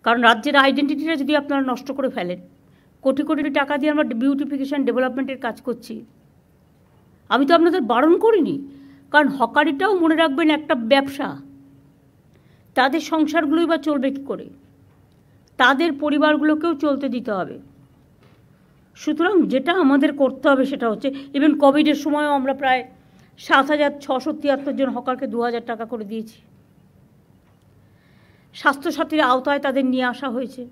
কারণ রাজ্যের আইডেন্টিটিটা যদি আপনারা নষ্ট করে ফেলেন, কোটি কোটি টাকা দিয়ে আমরা বিউটিফিকেশান ডেভেলপমেন্টের কাজ করছি, আমি তো আপনাদের বারণ করিনি। কারণ হকারিটাও মনে রাখবেন একটা ব্যবসা, তাদের সংসারগুলোই বা চলবে কী করে, তাদের পরিবারগুলোকেও চলতে দিতে হবে। সুতরাং যেটা আমাদের করতে হবে সেটা হচ্ছে, ইভেন কোভিডের সময়ও আমরা প্রায় 7,673 জন হকারকে 2,000 টাকা করে দিয়েছি। স্বাস্থ্যসাথীর আওতায় তাদের নিয়ে আসা হয়েছে।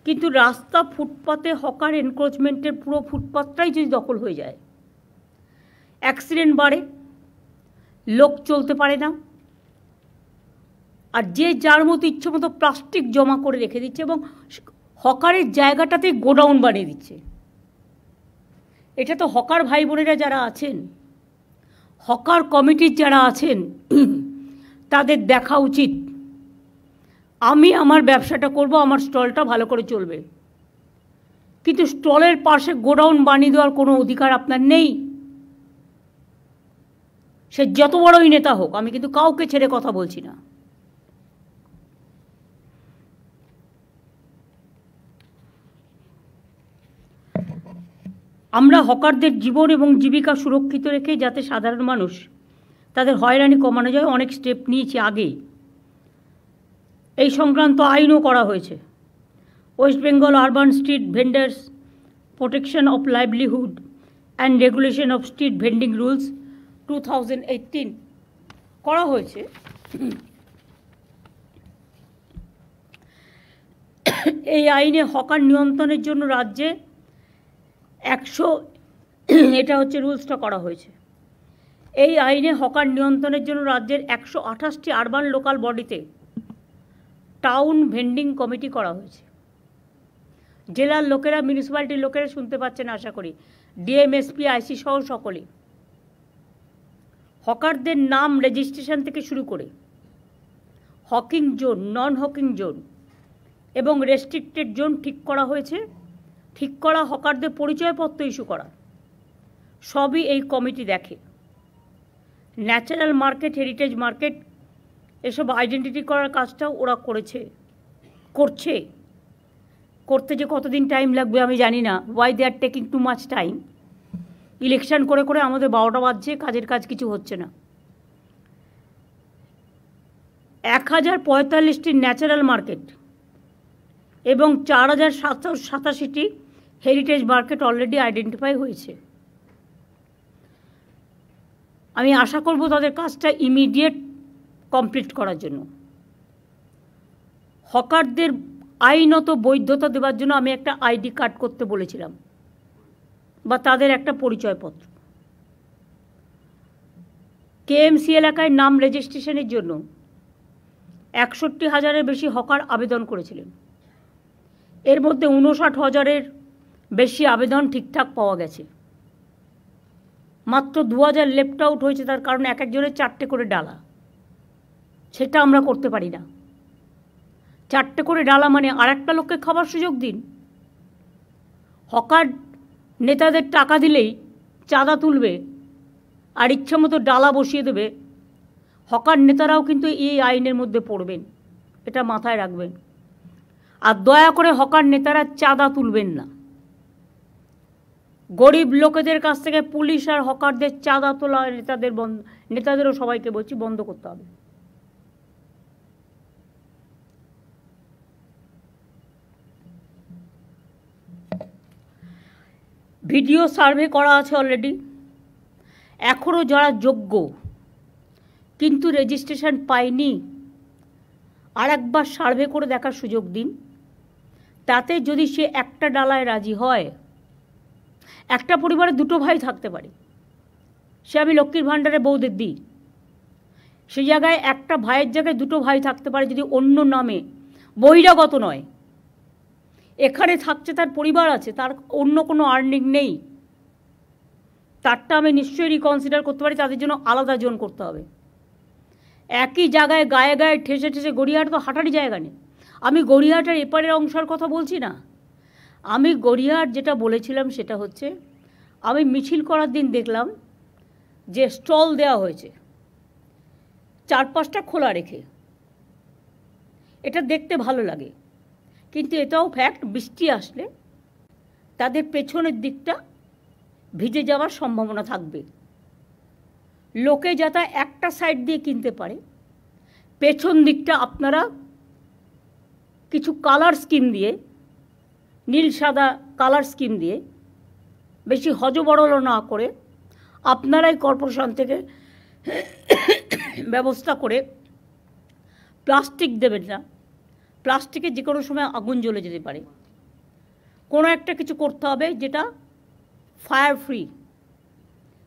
কিন্তু রাস্তা ফুটপাতে হকার এনক্রোচমেন্টের পুরো ফুটপাতটাই যদি দখল হয়ে যায়, অ্যাক্সিডেন্ট বাড়ে, লোক চলতে পারে না, আর যে যার মতো ইচ্ছে মতো প্লাস্টিক জমা করে রেখে দিচ্ছে এবং হকারের জায়গাটাতে গোডাউন বানিয়ে দিচ্ছে। এটা তো হকার ভাই বোনেরা যারা আছেন, হকার কমিটির যারা আছেন, তাদের দেখা উচিত। আমি আমার ব্যবসাটা করব, আমার স্টলটা ভালো করে চলবে, কিন্তু স্টলের পাশে গোডাউন বানিয়ে দেওয়ার কোনো অধিকার আপনার নেই। সে যত বড়ই নেতা হোক, আমি কিন্তু কাউকে ছেড়ে কথা বলছি না। আমরা হকারদের জীবন এবং জীবিকা সুরক্ষিত রেখে যাতে সাধারণ মানুষ তাদের হয়রানি কমানো যায়, অনেক স্টেপ নিয়েছি আগেই। এই সংক্রান্ত আইনও করা হয়েছে। West Bengal urban street vendors protection of livelihood and regulation of street vending rules 2018 করা হয়েছে। এই আইনে হকার নিয়ন্ত্রণের জন্য রাজ্যে 100, এটা হচ্ছে রুলসটা করা হয়েছে। এই আইনে হকার নিয়ন্ত্রণের জন্য রাজ্যের 128টি আরবান লোকাল বডিতে টাউন ভেন্ডিং কমিটি করা হয়েছে। জেলার লোকেরা, মিউনিসিপ্যালিটির লোকেরা শুনতে পাচ্ছেন আশা করি, ডিএম, এসপি, আইসি সহ সকলে হকারদের নাম রেজিস্ট্রেশন থেকে শুরু করে হকিং জোন, নন হকিং জোন এবং রেস্ট্রিক্টেড জোন ঠিক করা হয়েছে। ঠিক করা হকারদের পরিচয়পত্র ইস্যু করা, সবই এই কমিটি দেখে। ন্যাচারাল মার্কেট, হেরিটেজ মার্কেট, এসব আইডেন্টিটি করার কাজটাও ওরা করছে। করতে যে কতদিন টাইম লাগবে আমি জানি না। Why they are taking too much time. Election করে করে আমাদের 12টা বাজছে, কাজের কাজ কিছু হচ্ছে না। 1045টি ন্যাচারাল মার্কেট এবং 4,787টি হেরিটেজ মার্কেট অলরেডি আইডেন্টিফাই হয়েছে। আমি আশা করব তাদের কাজটা ইমিডিয়েট কমপ্লিট করার জন্য। হকারদের আইনত বৈধতা দেওয়ার জন্য আমি একটা আইডি কার্ড করতে বলেছিলাম, বা তাদের একটা পরিচয়পত্র। কেএমসি এলাকায় নাম রেজিস্ট্রেশনের জন্য 61,000-এর বেশি হকার আবেদন করেছিলেন। এর মধ্যে 59,000-এর বেশি আবেদন ঠিকঠাক পাওয়া গেছে। মাত্র 2,000 লেফট আউট হয়েছে। তার কারণ এক একজনের 4টে করে ডালা, সেটা আমরা করতে পারি না। 4টে করে ডালা মানে আর একটা লোককে খাবার সুযোগ দিন। হকার নেতাদের টাকা দিলেই চাঁদা তুলবে আর ইচ্ছা মতো ডালা বসিয়ে দেবে। হকার নেতারাও কিন্তু এই আইনের মধ্যে পড়বেন, এটা মাথায় রাখবেন। আর দয়া করে হকার নেতারা চাঁদা তুলবেন না। গরিব লোকেদের কাছ থেকে পুলিশ আর হকারদের চাঁদা তোলা নেতাদেরও সবাইকে বলছি বন্ধ করতে হবে। ভিডিও সার্ভে করা আছে অলরেডি। এখনও যারা যোগ্য কিন্তু রেজিস্ট্রেশন পায়নি, আর একবার সার্ভে করে দেখার সুযোগ দিন। তাতে যদি সে একটা ডালায় রাজি হয়, একটা পরিবারে 2টো ভাই থাকতে পারে, সে আমি লক্ষ্মীর ভাণ্ডারে বউদের দিই, সেই জায়গায় একটা ভাইয়ের জায়গায় 2টো ভাই থাকতে পারে যদি অন্য নামে, বহিরাগত নয়, এখানে থাকছে, তার পরিবার আছে, তার অন্য কোনো আর্নিং নেই, তারটা আমি নিশ্চয়ই রিকনসিডার করতে পারি। তাদের জন্য আলাদা জোন করতে হবে। একই জায়গায় গায়ে গায়ে ঠেসে ঠেসে, গড়িয়াহাট তো হাঁটারই জায়গা নেই। আমি গড়িয়াহাটের এপারের অংশের কথা বলছি না। আমি গড়িয়াহাট যেটা বলেছিলাম সেটা হচ্ছে, আমি মিছিল করার দিন দেখলাম যে স্টল দেওয়া হয়েছে 4-5টা খোলা রেখে। এটা দেখতে ভালো লাগে, কিন্তু এটাও ফ্যাক্ট, বৃষ্টি আসলে তাদের পেছনের দিকটা ভিজে যাওয়ার সম্ভাবনা থাকবে। লোকে যাতে একটা সাইড দিয়ে কিনতে পারে, পেছন দিকটা আপনারা কিছু কালার স্কিম দিয়ে, নীল সাদা কালার স্কিম দিয়ে, বেশি হজবরল না করে আপনারাই কর্পোরেশন থেকে ব্যবস্থা করে প্লাস্টিক দেবেন না। প্লাস্টিকে যে কোনো সময় আগুন জ্বলে যেতে পারে। কোনো একটা কিছু করতে হবে যেটা ফায়ার ফ্রি।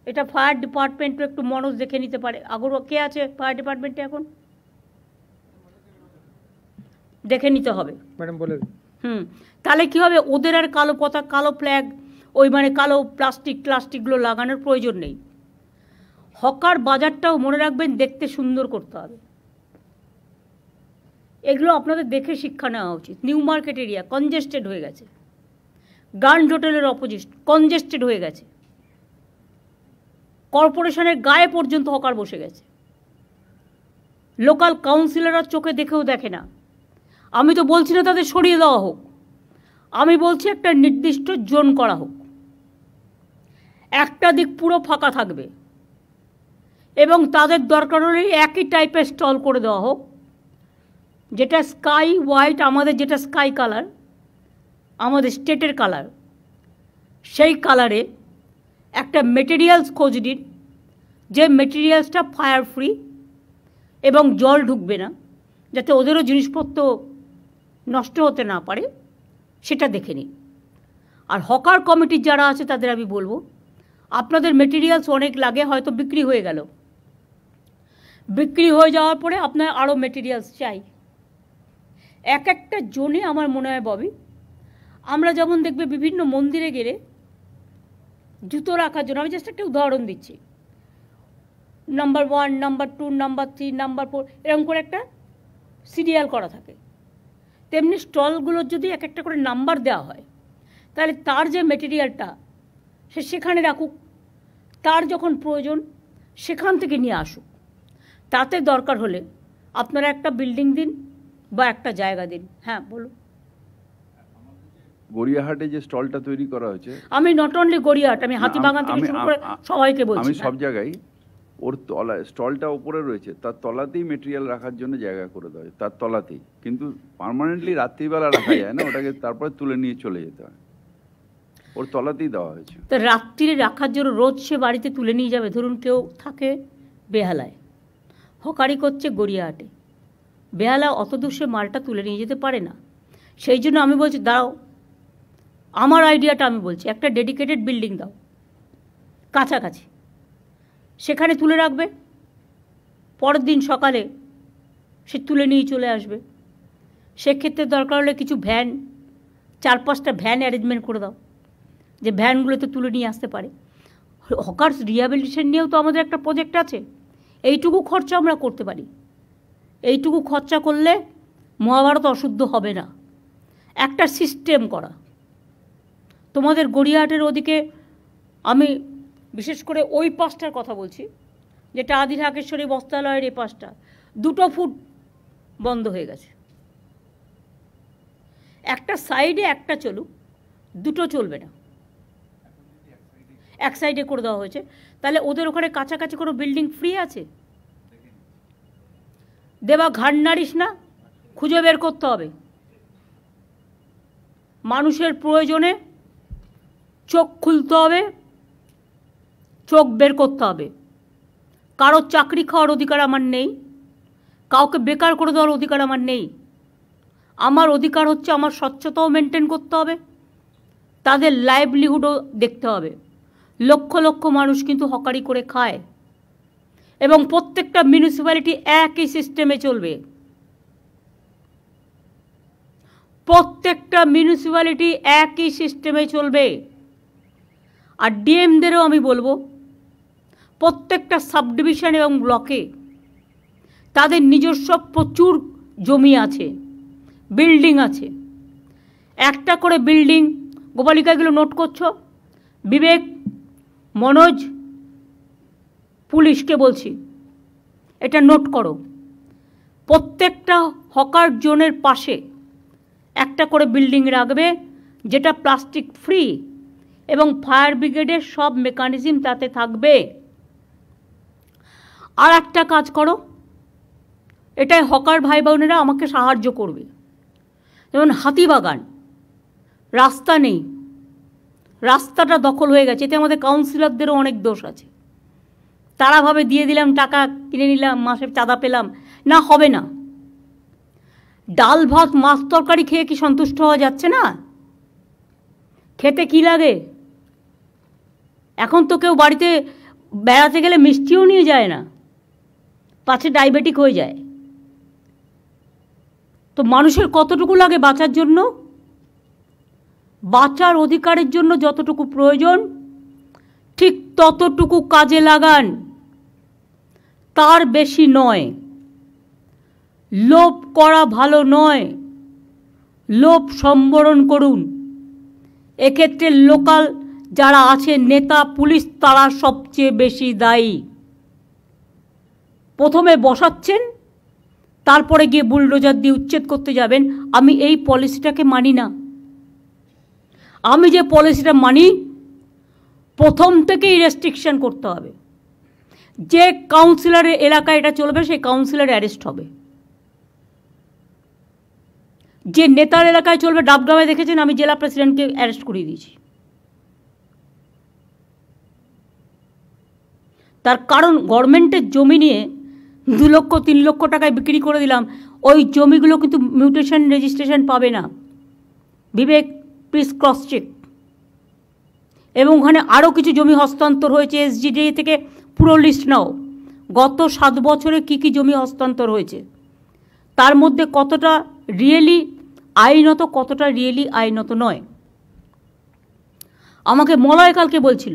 এটা ফায়ার ডিপার্টমেন্টও একটু মনোজ দেখে নিতে পারে। আগর কে আছে ফায়ার ডিপার্টমেন্টে এখন? দেখে নিতে হবে ম্যাডাম, বলে তাহলে কী হবে, ওদের আর কালো পতাকা, কালো ফ্ল্যাগ, ওই মানে কালো প্লাস্টিকগুলো লাগানোর প্রয়োজন নেই। হকার বাজারটাও মনে রাখবেন দেখতে সুন্দর করতে হবে। এগুলো আপনাদের দেখে শিক্ষা নেওয়া উচিত। নিউ মার্কেট এরিয়া কনজেস্টেড হয়ে গেছে, গ্র্যান্ড হোটেলের অপোজিট কনজেস্টেড হয়ে গেছে, কর্পোরেশনের গায়ে পর্যন্ত হকার বসে গেছে। লোকাল কাউন্সিলররা চোখে দেখেও দেখে না। আমি তো বলছি না তাদের সরিয়ে দেওয়া হোক, আমি বলছি একটা নির্দিষ্ট জোন করা হোক, একটা দিক পুরো ফাঁকা থাকবে এবং তাদের দরকার হলে একই টাইপের স্টল করে দেওয়া হোক, যেটা স্কাই হোয়াইট, আমাদের যেটা স্কাই কালার, আমাদের স্টেটের কালার, সেই কালারে একটা মেটেরিয়ালস খোঁজ দিন, যে মেটেরিয়ালসটা ফায়ার ফ্রি এবং জল ঢুকবে না, যাতে ওদেরও জিনিসপত্র নষ্ট হতে না পারে, সেটা দেখে নিন। আর হকার কমিটির যারা আছে তাদের আমি বলবো, আপনাদের মেটেরিয়ালস অনেক লাগে, হয়তো বিক্রি হয়ে গেল, বিক্রি হয়ে যাওয়ার পরে আপনার আরও মেটেরিয়ালস চাই। এক একটা জোনে আমার মনে হয় ববি, আমরা যেমন দেখবে বিভিন্ন মন্দিরে গেলে জুতো রাখার জন্য, আমি জাস্ট একটা উদাহরণ দিচ্ছি, নাম্বার 1, নাম্বার 2, নাম্বার 3, নাম্বার 4 এরকম করে একটা সিরিয়াল করা থাকে। তেমনি স্টলগুলোর যদি এক একটা করে নাম্বার দেওয়া হয়, তাহলে তার যে মেটেরিয়ালটা সে সেখানে রাখুক, তার যখন প্রয়োজন সেখান থেকে নিয়ে আসুক। তাতে দরকার হলে আপনারা একটা বিল্ডিং দিন বা একটা জায়গা দিন। হ্যাঁ বলুন। গড়িয়াহাটে যে স্টলটা তৈরি করা হয়েছে, আমি নট অনলি গড়িয়াহাট, আমি হাতিবাগান থেকে শুরু করে সবাইকে বলছি, আমি সব জায়গায় ওর তলা স্টলটা উপরে রয়েছে, তার তলাতেই মেটেরিয়াল রাখার জন্য জায়গা করে দেওয়া হয়, তার তলাতেই। কিন্তু পার্মানেন্টলি রাত্রিবেলা রাখা যায় না, ওটাকে তারপরে তুলে নিয়ে চলে যেতে হয়, ওর তলাতেই দেওয়া হয়েছে। তো রাত্রিরে রাখার জন্য রোজ সে বাড়িতে তুলে নিয়ে যাবে। ধরুন কেউ থাকে বেহালায়, হকারি করছে গড়িয়াহাটে, বেহালা অত দূর সে মালটা তুলে নিয়ে যেতে পারে না। সেই জন্য আমি বলছি দাও, আমার আইডিয়াটা আমি বলছি, একটা ডেডিকেটেড বিল্ডিং দাও কাছাকাছি, সেখানে তুলে রাখবে, পরের দিন সকালে সে তুলে নিয়ে চলে আসবে। সেক্ষেত্রে দরকার হলে কিছু ভ্যান, 4-5টা ভ্যান অ্যারেঞ্জমেন্ট করে দাও, যে ভ্যানগুলোতে তুলে নিয়ে আসতে পারে। হকার্স রিহ্যাবিলিটেশন নিয়েও তো আমাদের একটা প্রজেক্ট আছে, এইটুকু খরচা আমরা করতে পারি। এইটুকু খরচা করলে মহাভারত অশুদ্ধ হবে না। একটা সিস্টেম করা, তোমাদের গড়িয়াহাটের ওদিকে, আমি বিশেষ করে ওই পাশটার কথা বলছি, যেটা আদি ঢাকেশ্বরী বস্ত্রালয়ের এই পাশটা, 2 ফুট বন্ধ হয়ে গেছে। একটা সাইডে একটা চলুক, 2 চলবে না, এক সাইডে করে দেওয়া হয়েছে। তাহলে ওদের ওখানে কাছাকাছি কোনো বিল্ডিং ফ্রি আছে? দেবা ঘাড় নাড়িস না, খুঁজে বের করতে হবে। মানুষের প্রয়োজনে চোখ খুলতে হবে, চোখ বের করতে হবে। কারো চাকরি খাওয়ার অধিকার আমার নেই, কাউকে বেকার করে দেওয়ার অধিকার আমার নেই। আমার অধিকার হচ্ছে আমার স্বচ্ছতাও মেনটেন করতে হবে, তাদের লাইভলিহুডও দেখতে হবে। লক্ষ লক্ষ মানুষ কিন্তু হকারি করে খায় এবং প্রত্যেকটা মিউনিসিপ্যালিটি একই সিস্টেমে চলবে। প্রত্যেকটা মিউনিসিপ্যালিটি একই সিস্টেমে চলবে। আর ডিএমদেরও আমি বলবো, প্রত্যেকটা সাব ডিভিশন এবং ব্লকে তাদের নিজস্ব প্রচুর জমি আছে, বিল্ডিং আছে। একটা করে বিল্ডিং, গোপালিকাগুলো নোট করছো, বিবেক, মনোজ, পুলিশকে বলছি এটা নোট করো। প্রত্যেকটা হকার জোনের পাশে একটা করে বিল্ডিং রাখবে, যেটা প্লাস্টিক ফ্রি, এবং ফায়ার ব্রিগেডের সব মেকানিজম তাতে থাকবে। আর একটা কাজ করো, এটাই হকার ভাই বোনেরা আমাকে সাহায্য করবে। যেমন হাতিবাগান, রাস্তা নেই, রাস্তাটা দখল হয়ে গেছে, এতে আমাদের কাউন্সিলরদেরও অনেক দোষ আছে। তারা ভাবে দিয়ে দিলাম, টাকা কিনে নিলাম, মাসে চাঁদা পেলাম, না, হবে না। ডাল ভাত মাছ তরকারি খেয়ে কি সন্তুষ্ট হওয়া যাচ্ছে না? খেতে কি লাগে? এখন তো কেউ বাড়িতে বেড়াতে গেলে মিষ্টিও নিয়ে যায় না, পাছে ডায়াবেটিক হয়ে যায়। তো মানুষের কতটুকু লাগে বাঁচার জন্য? বাঁচার অধিকারের জন্য যতটুকু প্রয়োজন ঠিক ততটুকু কাজে লাগান, তার বেশি নয়। লোভ করা ভালো নয়, লোভ সম্বরণ করুন। এক্ষেত্রে লোকাল যারা আছে, নেতা, পুলিশ, তারা সবচেয়ে বেশি দায়ী। প্রথমে বসাচ্ছেন, তারপরে গিয়ে বুলডোজার দিয়ে উচ্ছেদ করতে যাবেন। আমি এই পলিসিটাকে মানি না। আমি যে পলিসিটা মানি, প্রথম থেকেই রেস্ট্রিকশন করতে হবে। যে কাউন্সিলরের এলাকায় এটা চলবে সেই কাউন্সিলর অ্যারেস্ট হবে। যে নেতার এলাকায় চলবে, ডাবগ্রামে দেখেছেন আমি জেলা প্রেসিডেন্টকে অ্যারেস্ট করিয়ে দিয়েছি। তার কারণ গভর্নমেন্টের জমি নিয়ে 2 লক্ষ 3 লক্ষ টাকায় বিক্রি করে দিলাম, ওই জমিগুলো কিন্তু মিউটেশন রেজিস্ট্রেশন পাবে না। বিবেক, প্লিজ ক্রস চেক। এবং ওখানে আরও কিছু জমি হস্তান্তর হয়েছে, এসজিডি থেকে পুরো লিস্ট নাও। গত 7 বছরে কি কি জমি হস্তান্তর হয়েছে, তার মধ্যে কতটা রিয়েলি আইনত, কতটা রিয়েলি আইনত নয়। আমাকে মলয় কালকে বলছিল,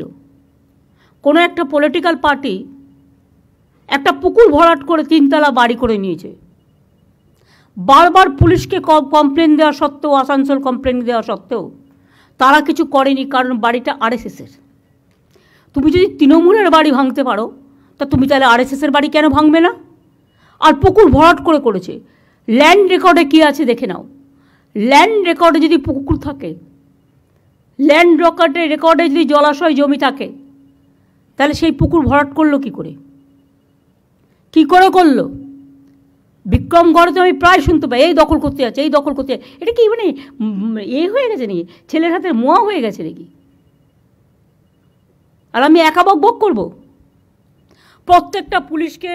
কোনো একটা পলিটিক্যাল পার্টি একটা পুকুর ভরাট করে 3 তলা বাড়ি করে নিয়েছে। বারবার পুলিশকে কমপ্লেন দেওয়া সত্ত্বেও, আসানসোল কমপ্লেন দেওয়া সত্ত্বেও তারা কিছু করেনি, কারণ বাড়িটা আরএসএসের। তুমি যদি তৃণমূলের বাড়ি ভাঙতে পারো, তা তুমি তাহলে আরএসএসের বাড়ি কেন ভাঙবে না? আর পুকুর ভরাট করে করেছে। ল্যান্ড রেকর্ডে কী আছে দেখে নাও। ল্যান্ড রেকর্ডে যদি পুকুর থাকে, ল্যান্ড রেকর্ডে যদি জলাশয় জমি থাকে, তাহলে সেই পুকুর ভরাট করলো কি করে? কি করে করলো? বিক্রমগড়ে তো আমি প্রায় শুনতে পাই, এই দখল করতে যাচ্ছে, এই দখল করতে যাচ্ছে। এটা কি মানে হয়ে গেছে নাকি? ছেলের হাতের মোয়া হয়ে গেছে নাকি? আর আমি একা বক করবো? প্রত্যেকটা পুলিশকে,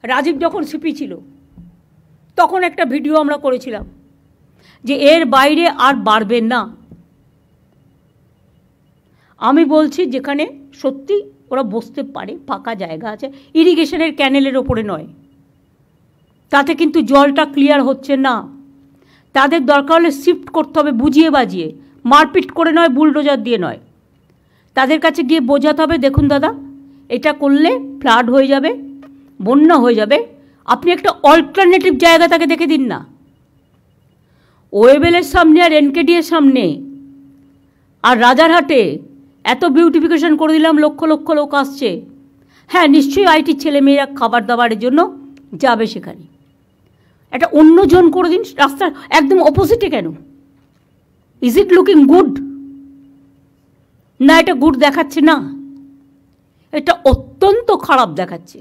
রাজীব যখন সিপি ছিল তখন একটা ভিডিও আমরা করেছিলাম যে এর বাইরে আর বাড়বেন না। আমি বলছি যেখানে সত্যি ওরা বসতে পারে, ফাঁকা জায়গা আছে, ইরিগেশনের ক্যানেলের ওপরে নয়, তাতে কিন্তু জলটা ক্লিয়ার হচ্ছে না। তাদের দরকার হলে শিফট করতে হবে, বুঝিয়ে বাজিয়ে, মারপিট করে নয়, বুলডোজার দিয়ে নয়। তাদের কাছে গিয়ে বোঝাতে হবে, দেখুন দাদা, এটা করলে ফ্লাড হয়ে যাবে, বন্যা হয়ে যাবে, আপনি একটা অল্টারনেটিভ জায়গা তাকে দেখে দিন না। ওয়েবেলের সামনে আর এনকেডির সামনে আর রাজারহাটে এত বিউটিফিকেশন করে দিলাম, লক্ষ লক্ষ লোক আসছে। হ্যাঁ, নিশ্চয়ই আইটির ছেলেমেয়েরা খাবার দাবারের জন্য যাবে সেখানে। একটা অন্য জোন করে দিন, রাস্তার একদম অপোজিটে কেন? Is it looking good? না, এটা গুড দেখাচ্ছে না, এটা অত্যন্ত খারাপ দেখাচ্ছে।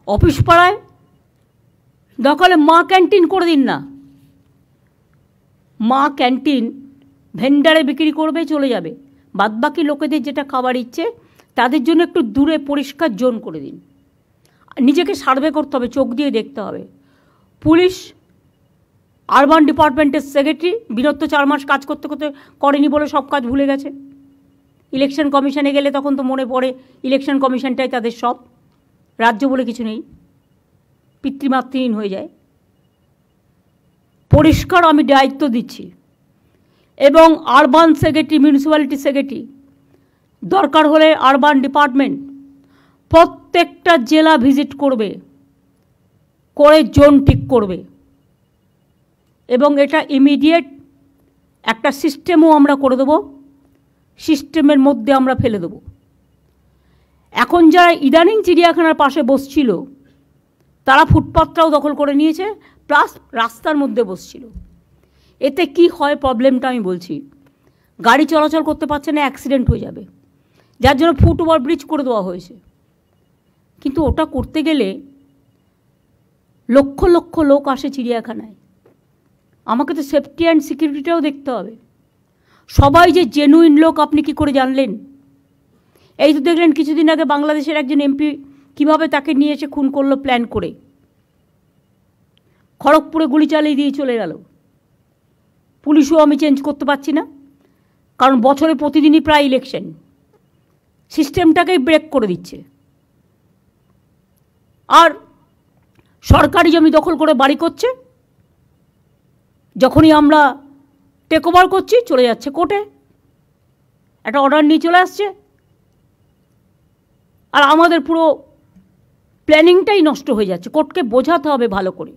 অফিস পাড়ায় দখলে মা ক্যান্টিন করে দিন না। মা ক্যান্টিন ভেন্ডারে বিক্রি করবে, চলে যাবে। বাদবাকি লোকেদের যেটা খাবার ইচ্ছে তাদের জন্য একটু দূরে পরিষ্কার জোন করে দিন। নিজেকে সার্ভে করতে হবে, চোখ দিয়ে দেখতে হবে। পুলিশ, আরবান ডিপার্টমেন্টের সেক্রেটারি বিরত 4 মাস কাজ করতে করতে করেনি বলে সব কাজ ভুলে গেছে। ইলেকশন কমিশনে গেলে তখন তো মনে পড়ে ইলেকশন কমিশনটাই তাদের সব, রাজ্য বলে কিছু নেই, পিতৃমাতৃহীন হয়ে যায়। পরিষ্কার আমি দায়িত্ব দিচ্ছি। এবং আরবান সেক্রেটারি, মিউনিসিপ্যালিটি সেক্রেটারি, দরকার হলে আরবান ডিপার্টমেন্ট প্রত্যেকটা জেলা ভিজিট করবে, করে জোন ঠিক করবে। এবং এটা ইমিডিয়েট একটা সিস্টেমও আমরা করে দেবো, সিস্টেমের মধ্যে আমরা ফেলে দেবো। এখন যারা ইদানিং চিড়িয়াখানার পাশে বসছিল তারা ফুটপাথটাও দখল করে নিয়েছে, প্লাস রাস্তার মধ্যে বসছিল। এতে কি হয় প্রবলেমটা আমি বলছি। গাড়ি চলাচল করতে পারছে না, অ্যাক্সিডেন্ট হয়ে যাবে, যার জন্য ফুট ওভার ব্রিজ করে দেওয়া হয়েছে। কিন্তু ওটা করতে গেলে লক্ষ লক্ষ লোক আসে চিড়িয়াখানায়, আমাকে তো সেফটি অ্যান্ড সিকিউরিটিটাও দেখতে হবে। সবাই যে জেনুইন লোক আপনি কি করে জানলেন? এই তো দেখলেন কিছুদিন আগে বাংলাদেশের একজন এমপি কিভাবে তাকে নিয়ে এসে খুন করলো প্ল্যান করে, খড়গপুরে গুলি চালিয়ে দিয়ে চলে গেল। পুলিশও আমি চেঞ্জ করতে পারছি না, কারণ বছরে প্রতিদিনই প্রায় ইলেকশন, সিস্টেমটাকেই ব্রেক করে দিচ্ছে। আর সরকারি জমি দখল করে বাড়ি করছে, যখনই আমরা টেক ওভার করছি চলে যাচ্ছে কোর্টে, একটা অর্ডার নিয়ে চলে আসছে, আর আমাদের পুরো প্ল্যানিংটাই নষ্ট হয়ে যাচ্ছে। কোর্টকে বোঝাতে হবে ভালো করে।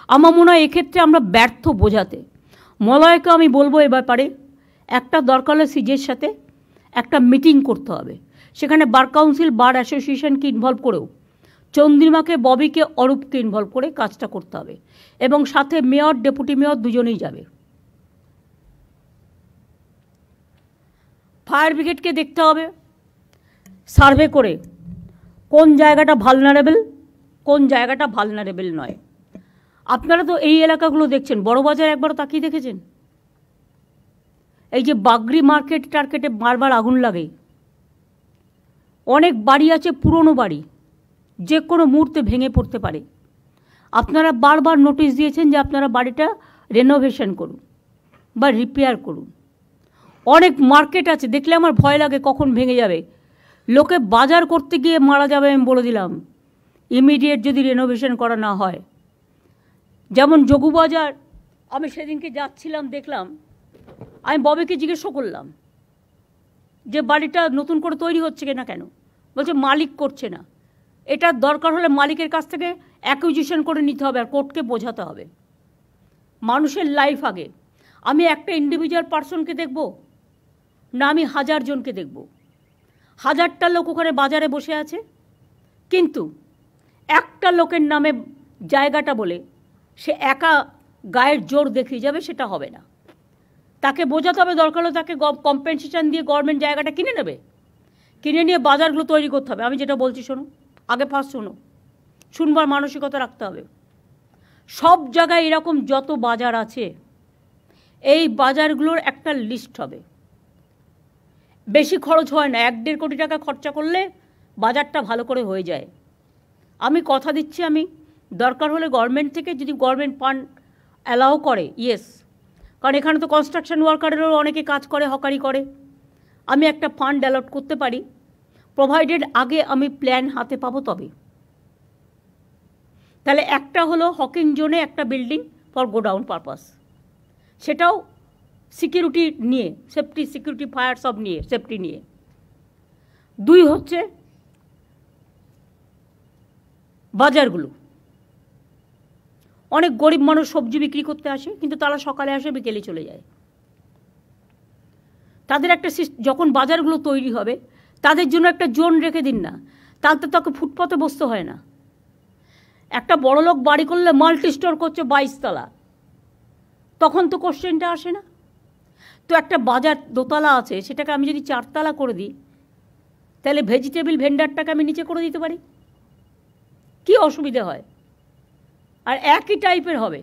আমার মনে হয় এক্ষেত্রে আমরা ব্যর্থ বোঝাতে। মলয়কে আমি বলবো এ ব্যাপারে একটা দরকার হলে সিজের সাথে একটা মিটিং করতে হবে, সেখানে বার কাউন্সিল, বার অ্যাসোসিয়েশনকে ইনভলভ করেও চন্দ্রিমাকে, ববিকে, অরূপকে ইনভলভ করে কাজটা করতে হবে, এবং সাথে মেয়র, ডেপুটি মেয়র দুজনেই যাবে। ফায়ার ব্রিগেডকে দেখতে হবে সার্ভে করে কোন জায়গাটা ভালনারেবল, কোন জায়গাটা ভালনারেবল নয়। আপনারা তো এই এলাকাগুলো দেখছেন, বড়বাজার একবার তাকিয়ে দেখেছেন? এই যে বাগরি মার্কেট টার্কেটে বারবার আগুন লাগে, অনেক বাড়ি আছে পুরনো বাড়ি, যে কোনো মুহূর্তে ভেঙে পড়তে পারে। আপনারা বারবার নোটিশ দিয়েছেন যে আপনারা বাড়িটা রেনোভেশন করুন বা রিপেয়ার করুন। অনেক মার্কেট আছে দেখলে আমার ভয় লাগে কখন ভেঙে যাবে, লোকে বাজার করতে গিয়ে মারা যাবে, আমি বলে দিলাম, ইমিডিয়েট যদি রেনোভেশন করা না হয়। যেমন যোগুবাজার, আমি সেদিনকে যাচ্ছিলাম, দেখলাম, আমি ববিকে জিজ্ঞেসও করলাম যে বাড়িটা নতুন করে তৈরি হচ্ছে কিনা, কেন? বলছে মালিক করছে না। এটার দরকার হলে মালিকের কাছ থেকে অ্যাকুইজিশন করে নিতে হবে, আর কোর্টকে বোঝাতে হবে। মানুষের লাইফ আগে। আমি একটা ইন্ডিভিজুয়াল পার্সনকে দেখব না আমি 1000 জনকে দেখব? 1000টা লোক ওখানে বাজারে বসে আছে, কিন্তু একটা লোকের নামে জায়গাটা বলে সে একা গায়ের জোর দেখিয়ে যাবে, সেটা হবে না। তাকে বোঝাতে হবে, দরকার হলে তাকে কম্পেনসেশন দিয়ে গভর্নমেন্ট জায়গাটা কিনে নেবে, কিনে নিয়ে বাজারগুলো তৈরি করতে হবে। আমি যেটা বলছি শোনো, আগে ফার্স্ট শোনো, শুনবার মানসিকতা রাখতে হবে। সব জায়গায় এরকম যত বাজার আছে, এই বাজারগুলোর একটা লিস্ট হবে। বেশি খরচ হয় না, 1-1.5 কোটি টাকা খরচা করলে বাজারটা ভালো করে হয়ে যায়। আমি কথা দিচ্ছি, আমি দরকার হলে গভর্নমেন্ট থেকে যদি গভর্নমেন্ট ফান্ড অ্যালাউ করে, ইয়েস, কারণ এখানে তো কনস্ট্রাকশন ওয়ার্কারেরও অনেকে কাজ করে, হকারি করে, আমি একটা ফান্ড অ্যালট করতে পারি, প্রোভাইডেড আগে আমি প্ল্যান হাতে পাবো তবে। তাহলে একটা হলো হকিং জোনে একটা বিল্ডিং ফর গোডাউন পারপাস, সেটাও সিকিউরিটি নিয়ে, সেফটি, সিকিউরিটি, ফায়ার সব নিয়ে, সেফটি নিয়ে। 2 হচ্ছে বাজারগুলো। অনেক গরিব মানুষ সবজি বিক্রি করতে আসে, কিন্তু তারা সকালে আসে, বিকেলে চলে যায়। তাদের একটা যখন বাজারগুলো তৈরি হবে তাদের জন্য একটা জোন রেখে দিন না, তাহলে তো তাকে ফুটপাতে বসতে হয় না। একটা বড় লোক বাড়ি করলে মাল্টি স্টোর করছে 22 তলা, তখন তো কোশ্চেনটা আসে না। তো একটা বাজার দোতলা আছে, সেটাকে আমি যদি 4 তলা করে দিই, তাহলে ভেজিটেবল ভেন্ডারটাকে আমি নিচে করে দিতে পারি, কি অসুবিধা হয়? আর একই টাইপের হবে,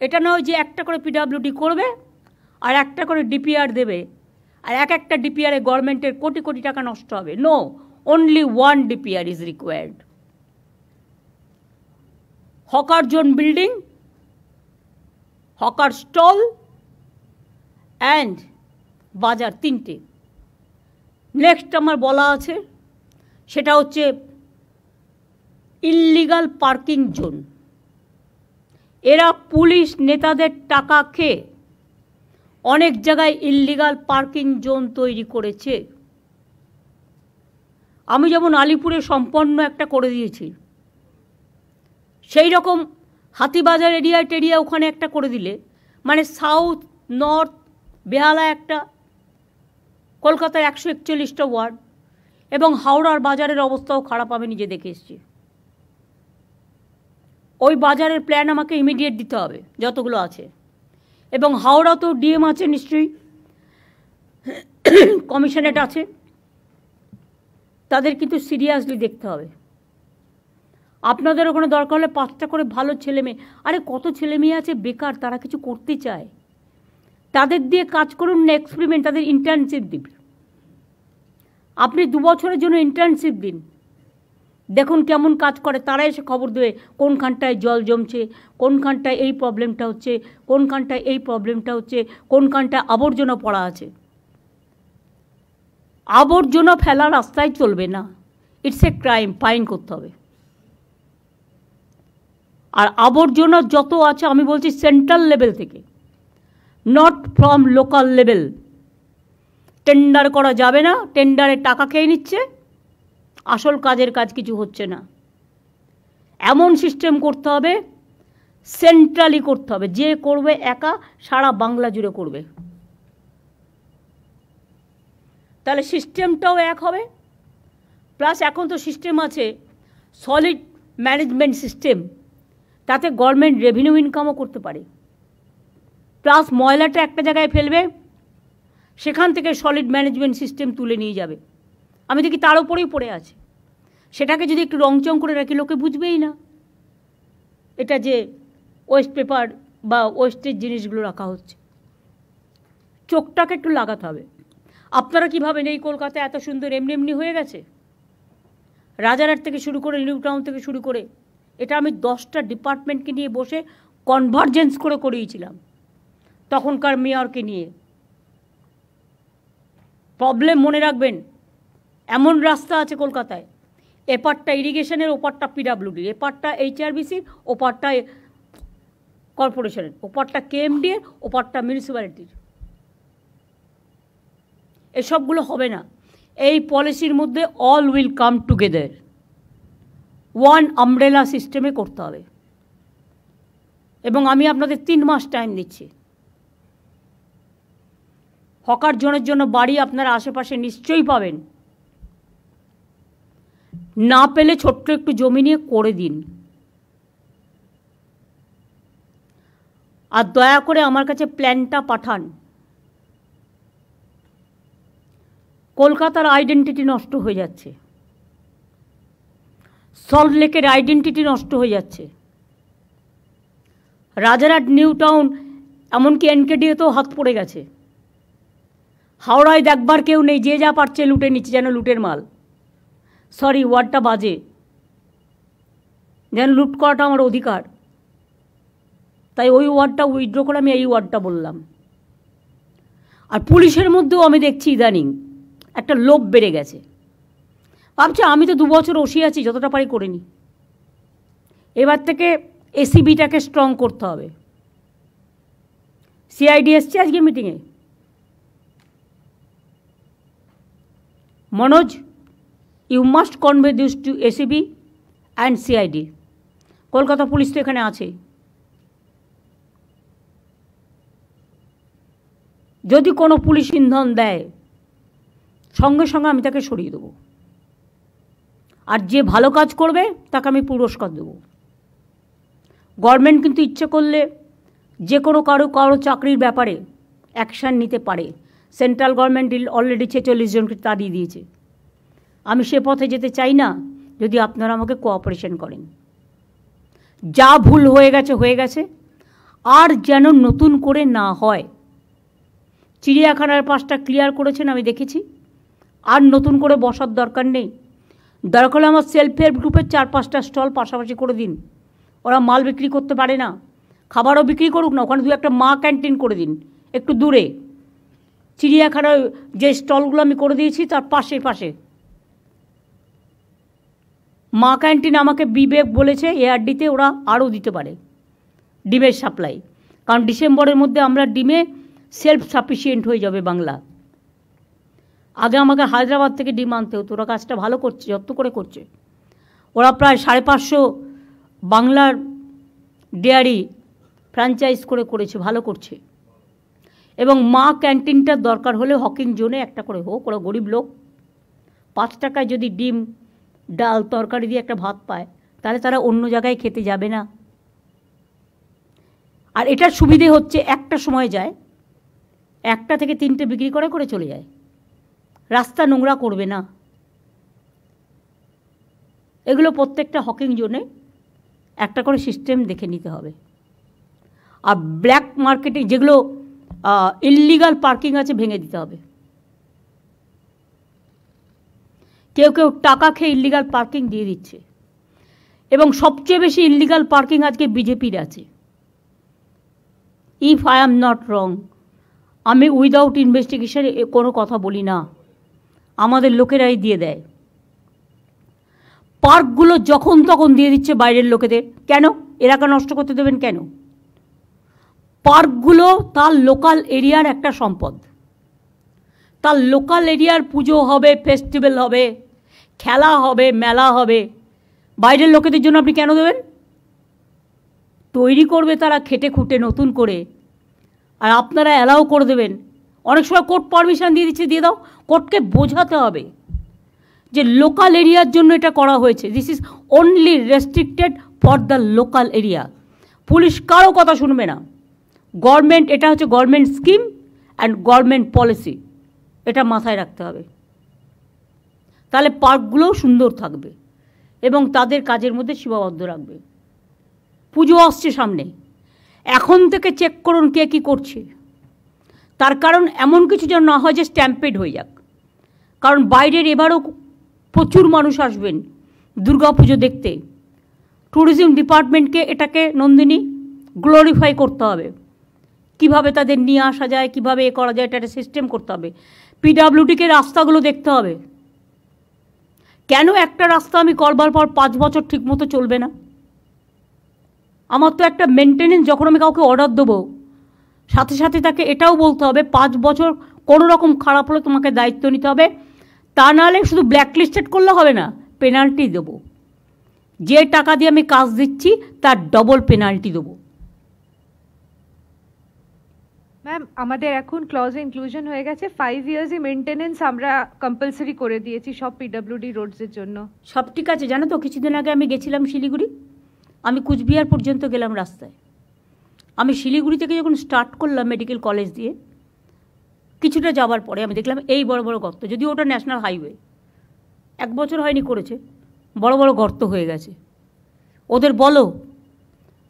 এটা নয় যে একটা করে পিডব্লিউডি করবে আর একটা করে ডিপিআর দেবে, আর একটা ডিপিআরে গভর্নমেন্টের কোটি কোটি টাকা নষ্ট হবে। No, only one DPR is required. Hawker zone building, hawker stall and bazaar, 3টে। নেক্সট আমার বলা আছে সেটা হচ্ছে ইল্লিগাল পার্কিং জোন। এরা পুলিশ নেতাদের টাকা খেয়ে অনেক জায়গায় ইল্লিগাল পার্কিং জোন তৈরি করেছে। আমি যেমন আলিপুরে সম্পন্ন একটা করে দিয়েছি, সেই রকম হাতিবাজার এরিয়া টেরিয়া ওখানে একটা করে দিলে, মানে সাউথ, নর্থ, বেহালা একটা, কলকাতার 141টা ওয়ার্ড, এবং হাওড়ার বাজারের অবস্থাও খারাপ, আমি নিজে দেখে এসেছি। ওই বাজারের প্ল্যান আমাকে ইমিডিয়েট দিতে হবে যতগুলো আছে। এবং হাওড়াতেও ডিএম আছে নিশ্চয়ই, কমিশনারেট আছে, তাদের কিন্তু সিরিয়াসলি দেখতে হবে। আপনাদের ওখানে দরকার হলে 5টা করে ভালো ছেলে মেয়ে, আরে কত ছেলে মেয়ে আছে বেকার, তারা কিছু করতে চায়, তাদের দিয়ে কাজ করুন না, এক্সপেরিমেন্ট, তাদের ইন্টার্নশিপ দিন। আপনি 2 বছরের জন্য ইন্টার্নশিপ দিন, দেখুন কেমন কাজ করে, তারা এসে খবর দেবে কোনখানটায় জল জমছে, কোনখানটায় এই প্রবলেমটা হচ্ছে, কোনখানটায় এই প্রবলেমটা হচ্ছে, কোনখানটায় আবর্জনা পড়া আছে। আবর্জনা ফেলা রাস্তায় চলবে না, ইটস এ ক্রাইম, ফাইন করতে হবে। আর আবর্জনা যত আছে আমি বলছি সেন্ট্রাল লেভেল থেকে, not from local level. Tender করা যাবে না, টেন্ডারে টাকা খেয়ে নিচ্ছে, আসল কাজের কাজ কিছু হচ্ছে না। এমন সিস্টেম করতে হবে, সেন্ট্রালি করতে হবে, যে করবে একা সারা বাংলা জুড়ে করবে, তাহলে সিস্টেমটাও এক হবে। প্লাস এখন তো সিস্টেম আছে সলিড ম্যানেজমেন্ট সিস্টেম, তাতে গভর্নমেন্ট রেভিনিউ ইনকামও করতে পারে। প্লাস ময়লাটা একটা জায়গায় ফেলবে, সেখান থেকে সলিড ম্যানেজমেন্ট সিস্টেম তুলে নিয়ে যাবে। আমি দেখি তার উপরেই পড়ে আছে, সেটাকে যদি একটু রংচং করে রাখি লোকে বুঝবেই না এটা যে ওয়েস্ট পেপার বা ওয়েস্টের জিনিসগুলো রাখা হচ্ছে। চোখটাকে একটু লাগাতে হবে। আপনারা কী ভাবেন এই কলকাতা এত সুন্দর এমনি এমনি হয়ে গেছে? রাজারহাট থেকে শুরু করে, নিউ টাউন থেকে শুরু করে, এটা আমি 10টা ডিপার্টমেন্টকে নিয়ে বসে কনভার্জেন্স করে করিয়েছিলাম তখনকার মেয়রকে নিয়ে। প্রবলেম মনে রাখবেন, এমন রাস্তা আছে কলকাতায়, এপারটা ইরিগেশনের, ওপারটা পিডাব্লিউডির, এপারটা এইচআরবিসির, ওপারটা কর্পোরেশনের, ওপারটা কেএমডির, ওপারটা মিউনিসিপ্যালিটির। এসবগুলো হবে না। এই পলিসির মধ্যে all will come together, one umbrella সিস্টেমে করতে হবে। এবং আমি আপনাদের 3 মাস টাইম দিচ্ছি। হকার জোনের জন্য বাড়ি আপনারা আশেপাশে নিশ্চয়ই পাবেন, না পেলে ছোট্ট একটু জমি নিয়ে করে দিন। আর দয়া করে আমার কাছে প্ল্যানটা পাঠান। কলকাতার আইডেন্টিটি নষ্ট হয়ে যাচ্ছে, সল্টলেকের আইডেন্টিটি নষ্ট হয়ে যাচ্ছে, রাজারহাট, নিউ টাউন, এমনকি এনকেডিতেও হাত পড়ে গেছে। হাওড়ায় দেখবার কেউ নেই, যে যা পারছে লুটে নিচ্ছে, যেন লুটের মাল। সরি, ওয়ার্ডটা বাজে, যেন লুট করাটা আমার অধিকার, তাই ওই ওয়ার্ডটা উইথড্র করে আমি এই ওয়ার্ডটা বললাম। আর পুলিশের মধ্যেও আমি দেখছি ইদানিং একটা লোভ বেড়ে গেছে। ভাবছি আমি তো 2 বছর ওসি আছি, যতটা পারি করে নিই। এবার থেকে এসিবিটাকে স্ট্রং করতে হবে। সিআইডি এসছে আজকে মিটিংয়ে। Manoj, you must convey this to ACB and CID. Kolkata police তো এখানে আছে। যদি কোনো পুলিশ ইন্ধন দেয়, সঙ্গে সঙ্গে আমি তাকে সরিয়ে দেবো। আর যে ভালো কাজ করবে তাকে আমি পুরস্কার দেবো। গভর্নমেন্ট কিন্তু ইচ্ছে করলে যে কোনো কারো চাকরির ব্যাপারে অ্যাকশান নিতে পারে। সেন্ট্রাল গভর্নমেন্ট অলরেডি 46 জনকে তাড়িয়ে দিয়েছে। আমি সে পথে যেতে চাই না, যদি আপনারা আমাকে কোঅপারেশন করেন। যা ভুল হয়ে গেছে, আর যেন নতুন করে না হয়। চিড়িয়াখানার পাশটা ক্লিয়ার করেছেন, আমি দেখেছি। আর নতুন করে বসার দরকার নেই। দরকার হলে আমার সেলফ হেল্প গ্রুপের 4-5টা স্টল পাশাপাশি করে দিন। ওরা মাল বিক্রি করতে পারে না, খাবারও বিক্রি করুক না, ওখানে 2-একটা মা ক্যান্টিন করে দিন একটু দূরে। চিড়িয়াখানার যে স্টলগুলো আমি করে দিয়েছি তার পাশে মা ক্যান্টিন আমাকে বিবেক বলেছে এআরডিতে ওরা আরও দিতে পারে ডিমের সাপ্লাই, কারণ ডিসেম্বরের মধ্যে আমরা ডিমে সেলফ সাফিসিয়েন্ট হয়ে যাবে বাংলা। আগে আমাকে হায়দ্রাবাদ থেকে ডিম আনতে হতো, ওরা কাজটা ভালো করছে, যত্ন করে করছে। ওরা প্রায় 550 বাংলার ডেয়ারি ফ্র্যাঞ্চাইজ করেছে, ভালো করছে। এবং মা ক্যান্টিনটার দরকার হলে হকিং জোনে একটা করে হোক, ওরা গরিব লোক, 5 টাকায় যদি ডিম ডাল তরকারি দিয়ে একটা ভাত পায়, তাহলে তারা অন্য জায়গায় খেতে যাবে না? আর এটার সুবিধে হচ্ছে একটা সময় যায়, 1টা থেকে 3টে বিক্রি করে চলে যায়, রাস্তা নোংরা করবে না। এগুলো প্রত্যেকটা হকিং জোনে একটা করে সিস্টেম দেখে নিতে হবে। আর ব্ল্যাক মার্কেটে যেগুলো ইললিগাল পার্কিং আছে ভেঙে দিতে হবে। কেউ কেউ টাকা খেয়ে ইললিগাল পার্কিং দিয়ে দিচ্ছে, এবং সবচেয়ে বেশি ইললিগাল পার্কিং আজকে বিজেপির আছে। If I am not wrong, আমি উইদাউট ইনভেস্টিগেশন কোনো কথা বলি না, আমাদের লোকেরাই দিয়ে দেয়। পার্কগুলো যখন তখন দিয়ে দিচ্ছে বাইরের লোকেদের। কেন? এলাকা নষ্ট করতে দেবেন কেন? পার্কগুলো তার লোকাল এরিয়ার একটা সম্পদ। তার লোকাল এরিয়ার পুজো হবে, ফেস্টিভ্যাল হবে, খেলা হবে, মেলা হবে, বাইরের লোকেদের জন্য আপনি কেন দেবেন? তৈরি করবে তারা খেটে খুঁটে নতুন করে, আর আপনারা অ্যালাউ করে দেবেন। অনেক সময় কোর্ট পারমিশন দিয়ে দিচ্ছে, দিয়ে দাও। কোর্টকে বোঝাতে হবে যে লোকাল এরিয়ার জন্য এটা করা হয়েছে, this is only restricted for the local area. Police কারো কথা শুনবে না। গভর্নমেন্ট, এটা হচ্ছে government scheme and government policy, এটা মাথায় রাখতে হবে। তাহলে পার্কগুলোও সুন্দর থাকবে এবং তাদের কাজের মধ্যে সীমাবদ্ধ রাখবে। পুজো আসছে সামনে, এখন থেকে চেক করুন কে কী করছে। তার কারণ এমন কিছু যেন না হয় যে স্ট্যাম্পেড হয়ে যাক, কারণ বাইরের এবারও প্রচুর মানুষ আসবেন দুর্গা পুজো দেখতে। ট্যুরিজম ডিপার্টমেন্টকে এটাকে নন্দিনী গ্লোরিফাই করতে হবে, কিভাবে তাদের নিয়ে আসা যায়, কিভাবে এ করা যায়, এটা একটা সিস্টেম করতে হবে। পিডাব্লিউডিকে রাস্তাগুলো দেখতে হবে। কেন একটা রাস্তা আমি করবার পর 5 বছর ঠিক মতো চলবে না? আমার তো একটা মেনটেনেন্স, যখন আমি কাউকে অর্ডার দেবো সাথে সাথে তাকে এটাও বলতে হবে 5 বছর কোনো রকম খারাপ হলে তোমাকে দায়িত্ব নিতে হবে। তা নাহলে শুধু ব্ল্যাকলিস্টেড করলে হবে না, পেনাল্টি দেবো। যে টাকা দিয়ে আমি কাজ দিচ্ছি তার ডবল পেনাল্টি দেবো। ম্যাম, আমাদের এখন ক্লজে ইনক্লুশন হয়ে গেছে, 5 ইয়ার্সই মেনটেনেন্স আমরা কম্পালসারি করে দিয়েছি সব পিডব্লিউডি রোডসের জন্য। সব ঠিক আছে। জানো তো, কিছুদিন আগে আমি গেছিলাম শিলিগুড়ি, আমি কুচবিহার পর্যন্ত গেলাম রাস্তায়। আমি শিলিগুড়ি থেকে যখন স্টার্ট করলাম মেডিকেল কলেজ দিয়ে, কিছুটা যাবার পরে আমি দেখলাম এই বড় বড় গর্ত, যদিও ওটা ন্যাশনাল হাইওয়ে, 1 বছর হয়নি করেছে, বড় বড় গর্ত হয়ে গেছে। ওদের বলো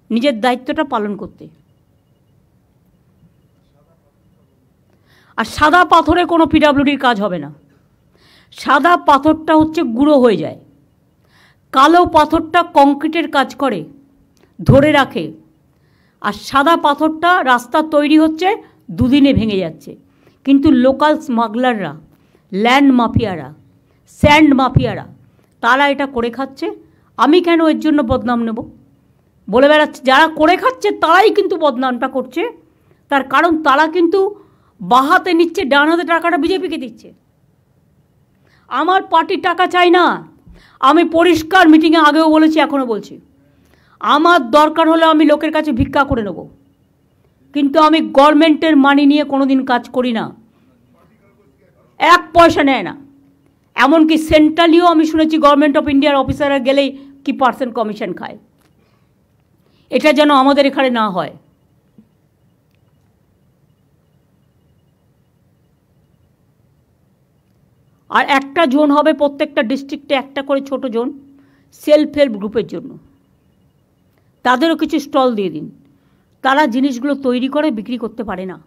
নিজের দায়িত্বটা পালন করতে। আর সাদা পাথরে কোনো পিডব্লিউডির কাজ হবে না। সাদা পাথরটা হচ্ছে গুঁড়ো হয়ে যায়, কালো পাথরটা কংক্রিটের কাজ করে, ধরে রাখে। আর সাদা পাথরটা রাস্তা তৈরি হচ্ছে 2 দিনে ভেঙে যাচ্ছে। কিন্তু লোকাল স্মাগলাররা, ল্যান্ড মাফিয়ারা, স্যান্ড মাফিয়ারা, তারা এটা করে খাচ্ছে। আমি কেন এর জন্য বদনাম নেব? বলে বেড়াচ্ছে যারা করে খাচ্ছে তারাই কিন্তু বদনামটা করছে। তার কারণ তারা কিন্তু বাঁ হাতে নিচ্ছে, ডান হাতে টাকাটা বিজেপিকে দিচ্ছে। আমার পার্টির টাকা চাই না। আমি পরিষ্কার মিটিংয়ে আগেও বলেছি, এখনও বলছি, আমার দরকার হলে আমি লোকের কাছে ভিক্ষা করে নেব, কিন্তু আমি গভর্নমেন্টের মানি নিয়ে কোনো দিন কাজ করি না। 1 পয়সা নেয় না। এমনকি সেন্ট্রালিও আমি শুনেছি গভর্নমেন্ট অফ ইন্ডিয়ার অফিসাররা গেলেই কি পার্সেন্ট কমিশন খায়। এটা যেন আমাদের এখানে না হয়। আর একটা জোন হবে প্রত্যেকটা ডিস্ট্রিক্টে, একটা করে ছোট জোন সেলফ হেল্প গ্রুপের জন্য। তাদেরও কিছু স্টল দিয়ে দিন, তারা জিনিসগুলো তৈরি করে বিক্রি করতে পারে না।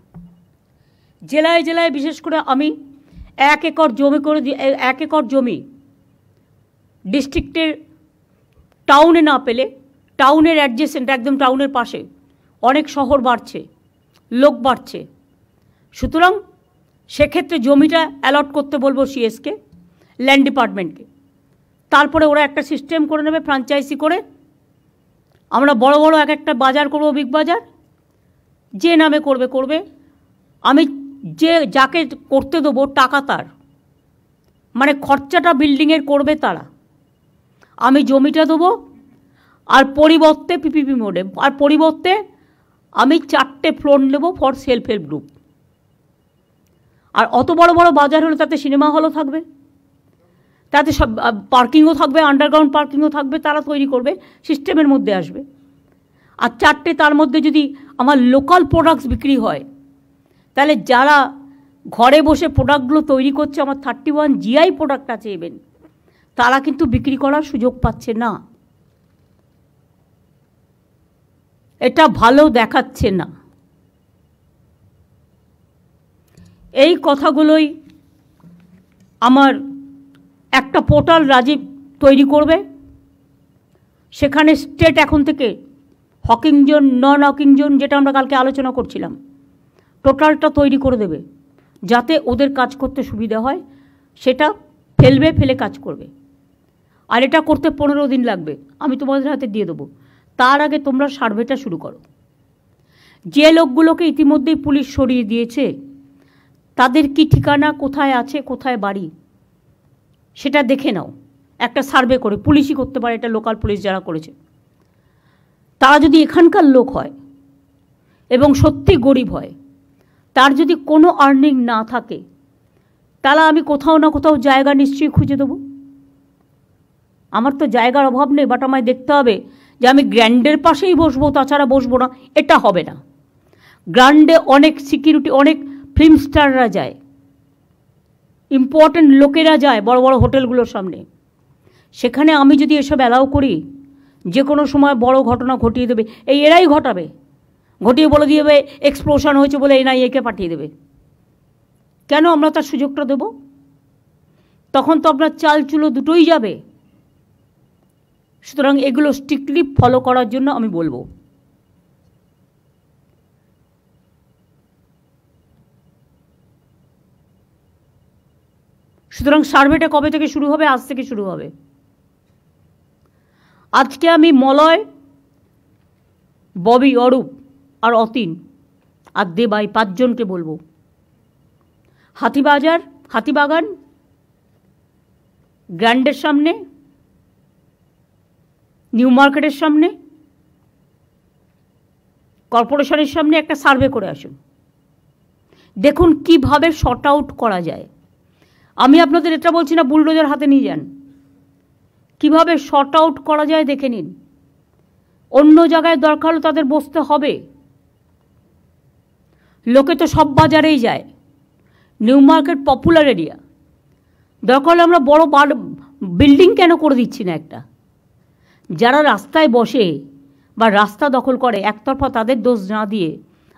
জেলায় জেলায় বিশেষ করে আমি 1 একর জমি করে 1 একর জমি ডিস্ট্রিক্টের টাউনে না পেলে, টাউনের অ্যাডজেসেন্ট, একদম টাউনের পাশে অনেক শহর বাড়ছে, লোক বাড়ছে, সুতরাং সেক্ষেত্রে জমিটা অ্যালট করতে বলবো সিএসকে, ল্যান্ড ডিপার্টমেন্টকে। তারপরে ওরা একটা সিস্টেম করে নেবে ফ্র্যাঞ্চাইজি করে। আমরা বড় বড় এক একটা বাজার করব, বিগ বাজার, যে নামে করবে করবে। আমি যে যাকে করতে দেবো টাকা তার, মানে খরচাটা বিল্ডিংয়ের করবে তারা, আমি জমিটা দেবো। আর পরিবর্তে পিপিপি মোডে, আর পরিবর্তে আমি 4টে ফ্লোর নেব ফর সেলফ হেল্প গ্রুপ। আর অত বড় বড় বাজার হলে তাতে সিনেমা হলও থাকবে, তাতে সব পার্কিংও থাকবে, আন্ডারগ্রাউন্ড পার্কিংও থাকবে, তারা তৈরি করবে, সিস্টেমের মধ্যে আসবে। আর 4টে তার মধ্যে যদি আমার লোকাল প্রোডাক্টস বিক্রি হয়, তাহলে যারা ঘরে বসে প্রোডাক্টগুলো তৈরি করছে, আমার 31 GI প্রোডাক্ট আছে ইভেন, তারা কিন্তু বিক্রি করার সুযোগ পাচ্ছে না। এটা ভালো দেখাচ্ছে না। এই কথাগুলোই আমার একটা পোর্টাল রাজীব তৈরি করবে, সেখানে স্টেট এখন থেকে হকিং জোন, নন হকিং জোন, যেটা আমরা কালকে আলোচনা করছিলাম, টোটালটা তৈরি করে দেবে, যাতে ওদের কাজ করতে সুবিধা হয়। সেটা ফেলে কাজ করবে। আর এটা করতে 15 দিন লাগবে, আমি তোমাদের হাতে দিয়ে দেবো। তার আগে তোমরা সার্ভেটা শুরু করো। যে লোকগুলোকে ইতিমধ্যেই পুলিশ সরিয়ে দিয়েছে, তাদের কি ঠিকানা, কোথায় আছে, কোথায় বাড়ি, সেটা দেখে নাও একটা সার্ভে করে। পুলিশই করতে পারে এটা, লোকাল পুলিশ যারা করেছে, তারা যদি এখানকার লোক হয় এবং সত্যি গরিব হয়, তার যদি কোনো আর্নিং না থাকে, তাহলে আমি কোথাও না কোথাও জায়গা নিশ্চয়ই খুঁজে দেবো। আমার তো জায়গার অভাব নেই, বাট আমায় দেখতে হবে যে আমি গ্র্যান্ডের পাশেই বসবো, তাছাড়া বসবো না, এটা হবে না। গ্র্যান্ডে অনেক সিকিউরিটি, অনেক ফিল্ম স্টাররা যায়, ইম্পর্টেন্ট লোকেরা যায় বড় বড় হোটেলগুলোর সামনে। সেখানে আমি যদি এসব অ্যালাউ করি, যে কোনো সময় বড় ঘটনা ঘটিয়ে দেবে, এরাই ঘটাবে, ঘটিয়ে বলে দিয়ে দেবে এক্সপ্লোশন হয়েছে বলে NIA-কে পাঠিয়ে দেবে। কেন আমরা তার সুযোগটা দেব? তখন তো আপনার চাল চুলো দুটোই যাবে। সুতরাং এগুলো স্ট্রিক্টলি ফলো করার জন্য আমি বলবো। সুতরাং সার্ভেটা কবে থেকে শুরু হবে? আজ থেকে শুরু হবে। আজকে আমি মলয়, ববি, অরূপ আর অতীন আর দেবাই 5 জনকে বলবো, হাতিবাগান, গ্র্যান্ডের সামনে, নিউ মার্কেটের সামনে, কর্পোরেশনের সামনে একটা সার্ভে করে আসুন। দেখুন কিভাবে শর্ট আউট করা যায়। আমি আপনাদের এটা বলছি না বুলডোজার হাতে নিয়ে যান, কিভাবে শর্ট আউট করা যায় দেখে নিন। অন্য জায়গায় দরকার হলে তাদের বসতে হবে। লোকে তো সব বাজারেই যায়, নিউ মার্কেট পপুলার এরিয়া, দরকার হলে আমরা বড় বিল্ডিং কেন করে দিচ্ছি না একটা? যারা রাস্তায় বসে বা রাস্তা দখল করে একতরফা তাদের দোষ না দিয়ে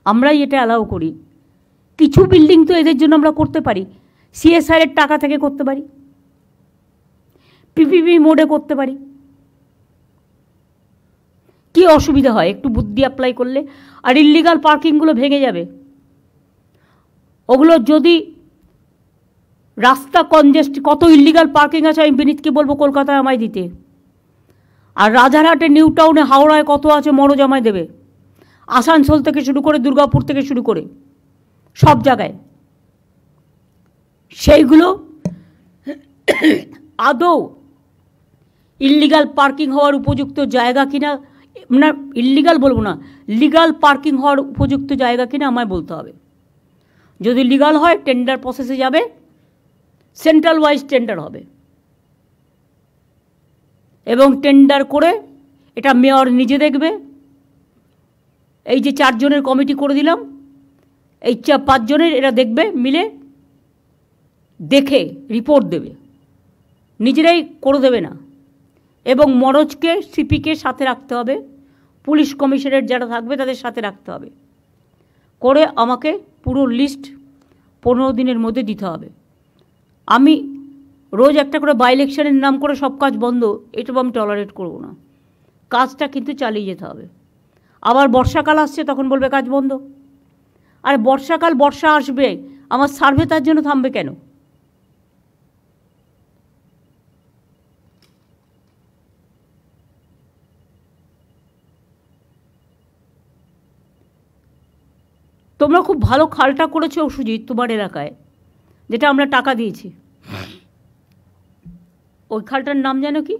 আমরাই এটা অ্যালাউ করি। কিছু বিল্ডিং তো এদের জন্য আমরা করতে পারি, CSR-এর টাকা থেকে করতে পারি, PPP মোডে করতে পারি। কি অসুবিধা হয় একটু বুদ্ধি অ্যাপ্লাই করলে? আর ইল্লিগাল পার্কিংগুলো ভেঙে যাবে। ওগুলো যদি রাস্তা কনজেস্ট, কত ইল্লিগাল পার্কিং আছে আমি বিনীতকে বলবো কলকাতায় আমায় দিতে। আর রাজারহাটে, নিউ টাউনে, হাওড়ায় কত আছে মরজ আমায় দেবে। আসানসোল থেকে শুরু করে, দুর্গাপুর থেকে শুরু করে সব জায়গায়। সেইগুলো আদৌ ইল্লিগাল পার্কিং হওয়ার উপযুক্ত জায়গা কিনা, না ইল্লিগাল বলবো না, লিগাল পার্কিং হওয়ার উপযুক্ত জায়গা কিনা আমায় বলতে হবে। যদি লিগাল হয় টেন্ডার প্রসেসে যাবে, সেন্ট্রাল ওয়াইজ টেন্ডার হবে, এবং টেন্ডার করে এটা মেয়র নিজে দেখবে। এই যে 4 জনের কমিটি করে দিলাম, এই 5 জনের এরা দেখবে, মিলে দেখে রিপোর্ট দেবে, নিজেরাই করে দেবে না। এবং মনোজকে, সিপিকে সাথে রাখতে হবে, পুলিশ কমিশনারেট যারা থাকবে তাদের সাথে রাখতে হবে, করে আমাকে পুরো লিস্ট 15 দিনের মধ্যে দিতে হবে। আমি রোজ একটা করে বাই ইলেকশনের নাম করে সব কাজ বন্ধ, এটা আমি টলারেট করব না। কাজটা কিন্তু চালিয়ে যেতে হবে। আবার বর্ষাকাল আসছে, তখন বলবে কাজ বন্ধ। আর বর্ষাকাল, বর্ষা আসবে, আমার সার্ভে তার জন্য থামবে কেন? তোমরা খুব ভালো খালটা করেছো সুজিত তোমার এলাকায়, যেটা আমরা টাকা দিয়েছি। ওই খালটার নাম জানো কি?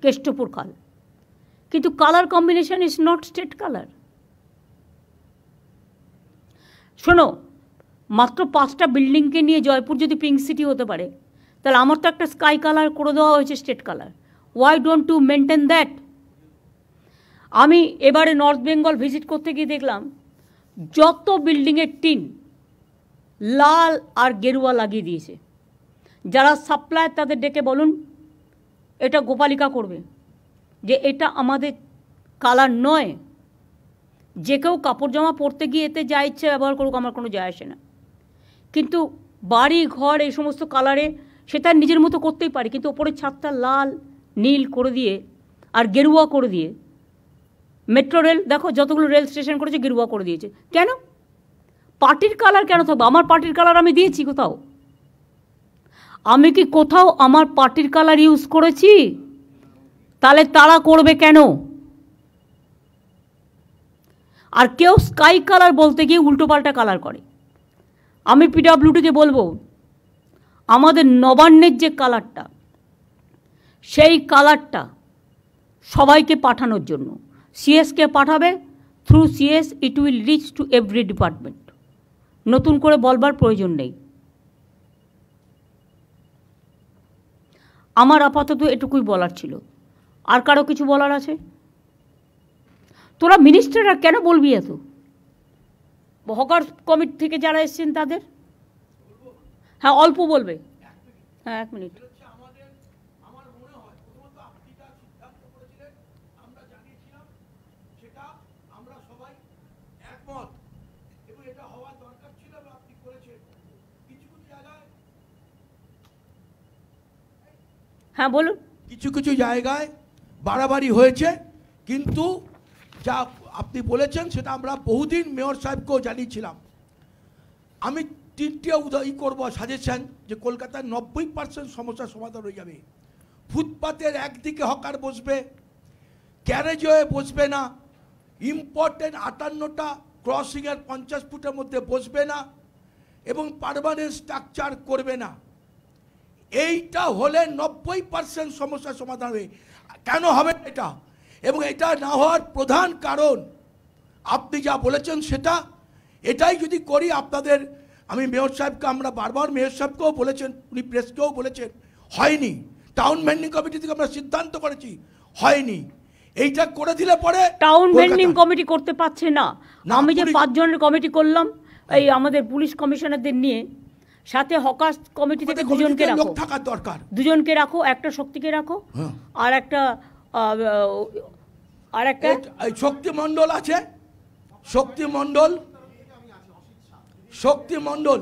কেষ্টপুর খাল। কিন্তু colour combination is not state colour. শোনো, মাত্র 5টা বিল্ডিংকে নিয়ে জয়পুর যদি পিঙ্ক সিটি হতে পারে, তাহলে আমার তো একটা স্কাই কালার করে দেওয়া হয়েছে, state colour. Why don't to maintain that? আমি এবারে নর্থ বেঙ্গল ভিজিট করতে গিয়ে দেখলাম যত বিল্ডিংয়ের টিন লাল আর গেরুয়া লাগিয়ে দিয়েছে। যারা সাপ্লায়ার তাদের ডেকে বলুন এটা গোপালিকা করবে, যে এটা আমাদের কালার নয়। যে কেউ কাপড় জামা পরতে গিয়ে এতে যা ইচ্ছে ব্যবহার করুক, আমার কোনো যায় আসে না। কিন্তু বাড়ি ঘর এই সমস্ত কালারে সেটা নিজের মতো করতেই পারি, কিন্তু ওপরের ছাদটা লাল নীল করে দিয়ে আর গেরুয়া করে দিয়ে, মেট্রো রেল দেখো যতগুলো রেল স্টেশন করেছে গেরুয়া করে দিয়েছে। কেন? পার্টির কালার কেন থাকবে? আমার পার্টির কালার আমি দিয়েছি কোথাও? আমি কি কোথাও আমার পার্টির কালার ইউজ করেছি? তাহলে তারা করবে কেন? আর কেউ স্কাই কালার বলতে গিয়ে উল্টোপাল্টা কালার করে। আমি পিডব্লিউডিকে বলবো আমাদের নবান্নের যে কালারটা, সেই কালারটা সবাইকে পাঠানোর জন্য সিএসকে পাঠাবে। Through CS it will reach to every department. নতুন করে বলবার প্রয়োজন নেই। আমার আপাতত এটুকুই বলার ছিল। আর কারো কিছু বলার আছে? তোরা মিনিস্টাররা কেন বলবি এত? হকার কমিটি থেকে যারা এসেছেন তাদের? হ্যাঁ, অল্প বলবে। হ্যাঁ, 1 মিনিট। হ্যাঁ বলুন। কিছু কিছু জায়গায় বাড়াবাড়ি হয়েছে, কিন্তু যা আপনি বলেছেন সেটা আমরা বহুদিন মেয়র সাহেবকেও জানিয়েছিলাম। আমি 3টে করবো সাজেশন, যে কলকাতার 90% সমস্যার সমাধান হয়ে যাবে। ফুটপাতের একদিকে হকার বসবে, গ্যারেজে বসবে না, ইম্পর্টেন্ট 58টা ক্রসিংয়ের 50 ফুটের মধ্যে বসবে না, এবং পার্মানেন্ট স্ট্রাকচার করবে না। এইটা হলে 90% সমস্যার সমাধান হবে। কেন হবে এটা? এবং এটা না হওয়ার প্রধান কারণ আপনি যা বলেছেন সেটা, এটাই যদি করি আপনাদের, আমি মেয়র সাহেবকে, আমরা বারবার মেয়র সাহেবকেও বলেছেন, উনি প্রেসকেও বলেছেন, হয়নি। টাউন ভেন্ডিং কমিটি থেকে আমরা সিদ্ধান্ত করেছি, হয়নি। এইটা করে দিলে পরে টাউন ভেন্ডিং কমিটি করতে পারছে না। আমি যে 5 জনের কমিটি করলাম, এই আমাদের পুলিশ কমিশনারদের নিয়ে, সাথে হকার কমিটি থেকে 2 জনকে রাখো, থাকার দরকার। 2 জনকে রাখো, একটা শক্তিকে রাখো, আর একটা শক্তি মণ্ডল আছে, শক্তি মণ্ডল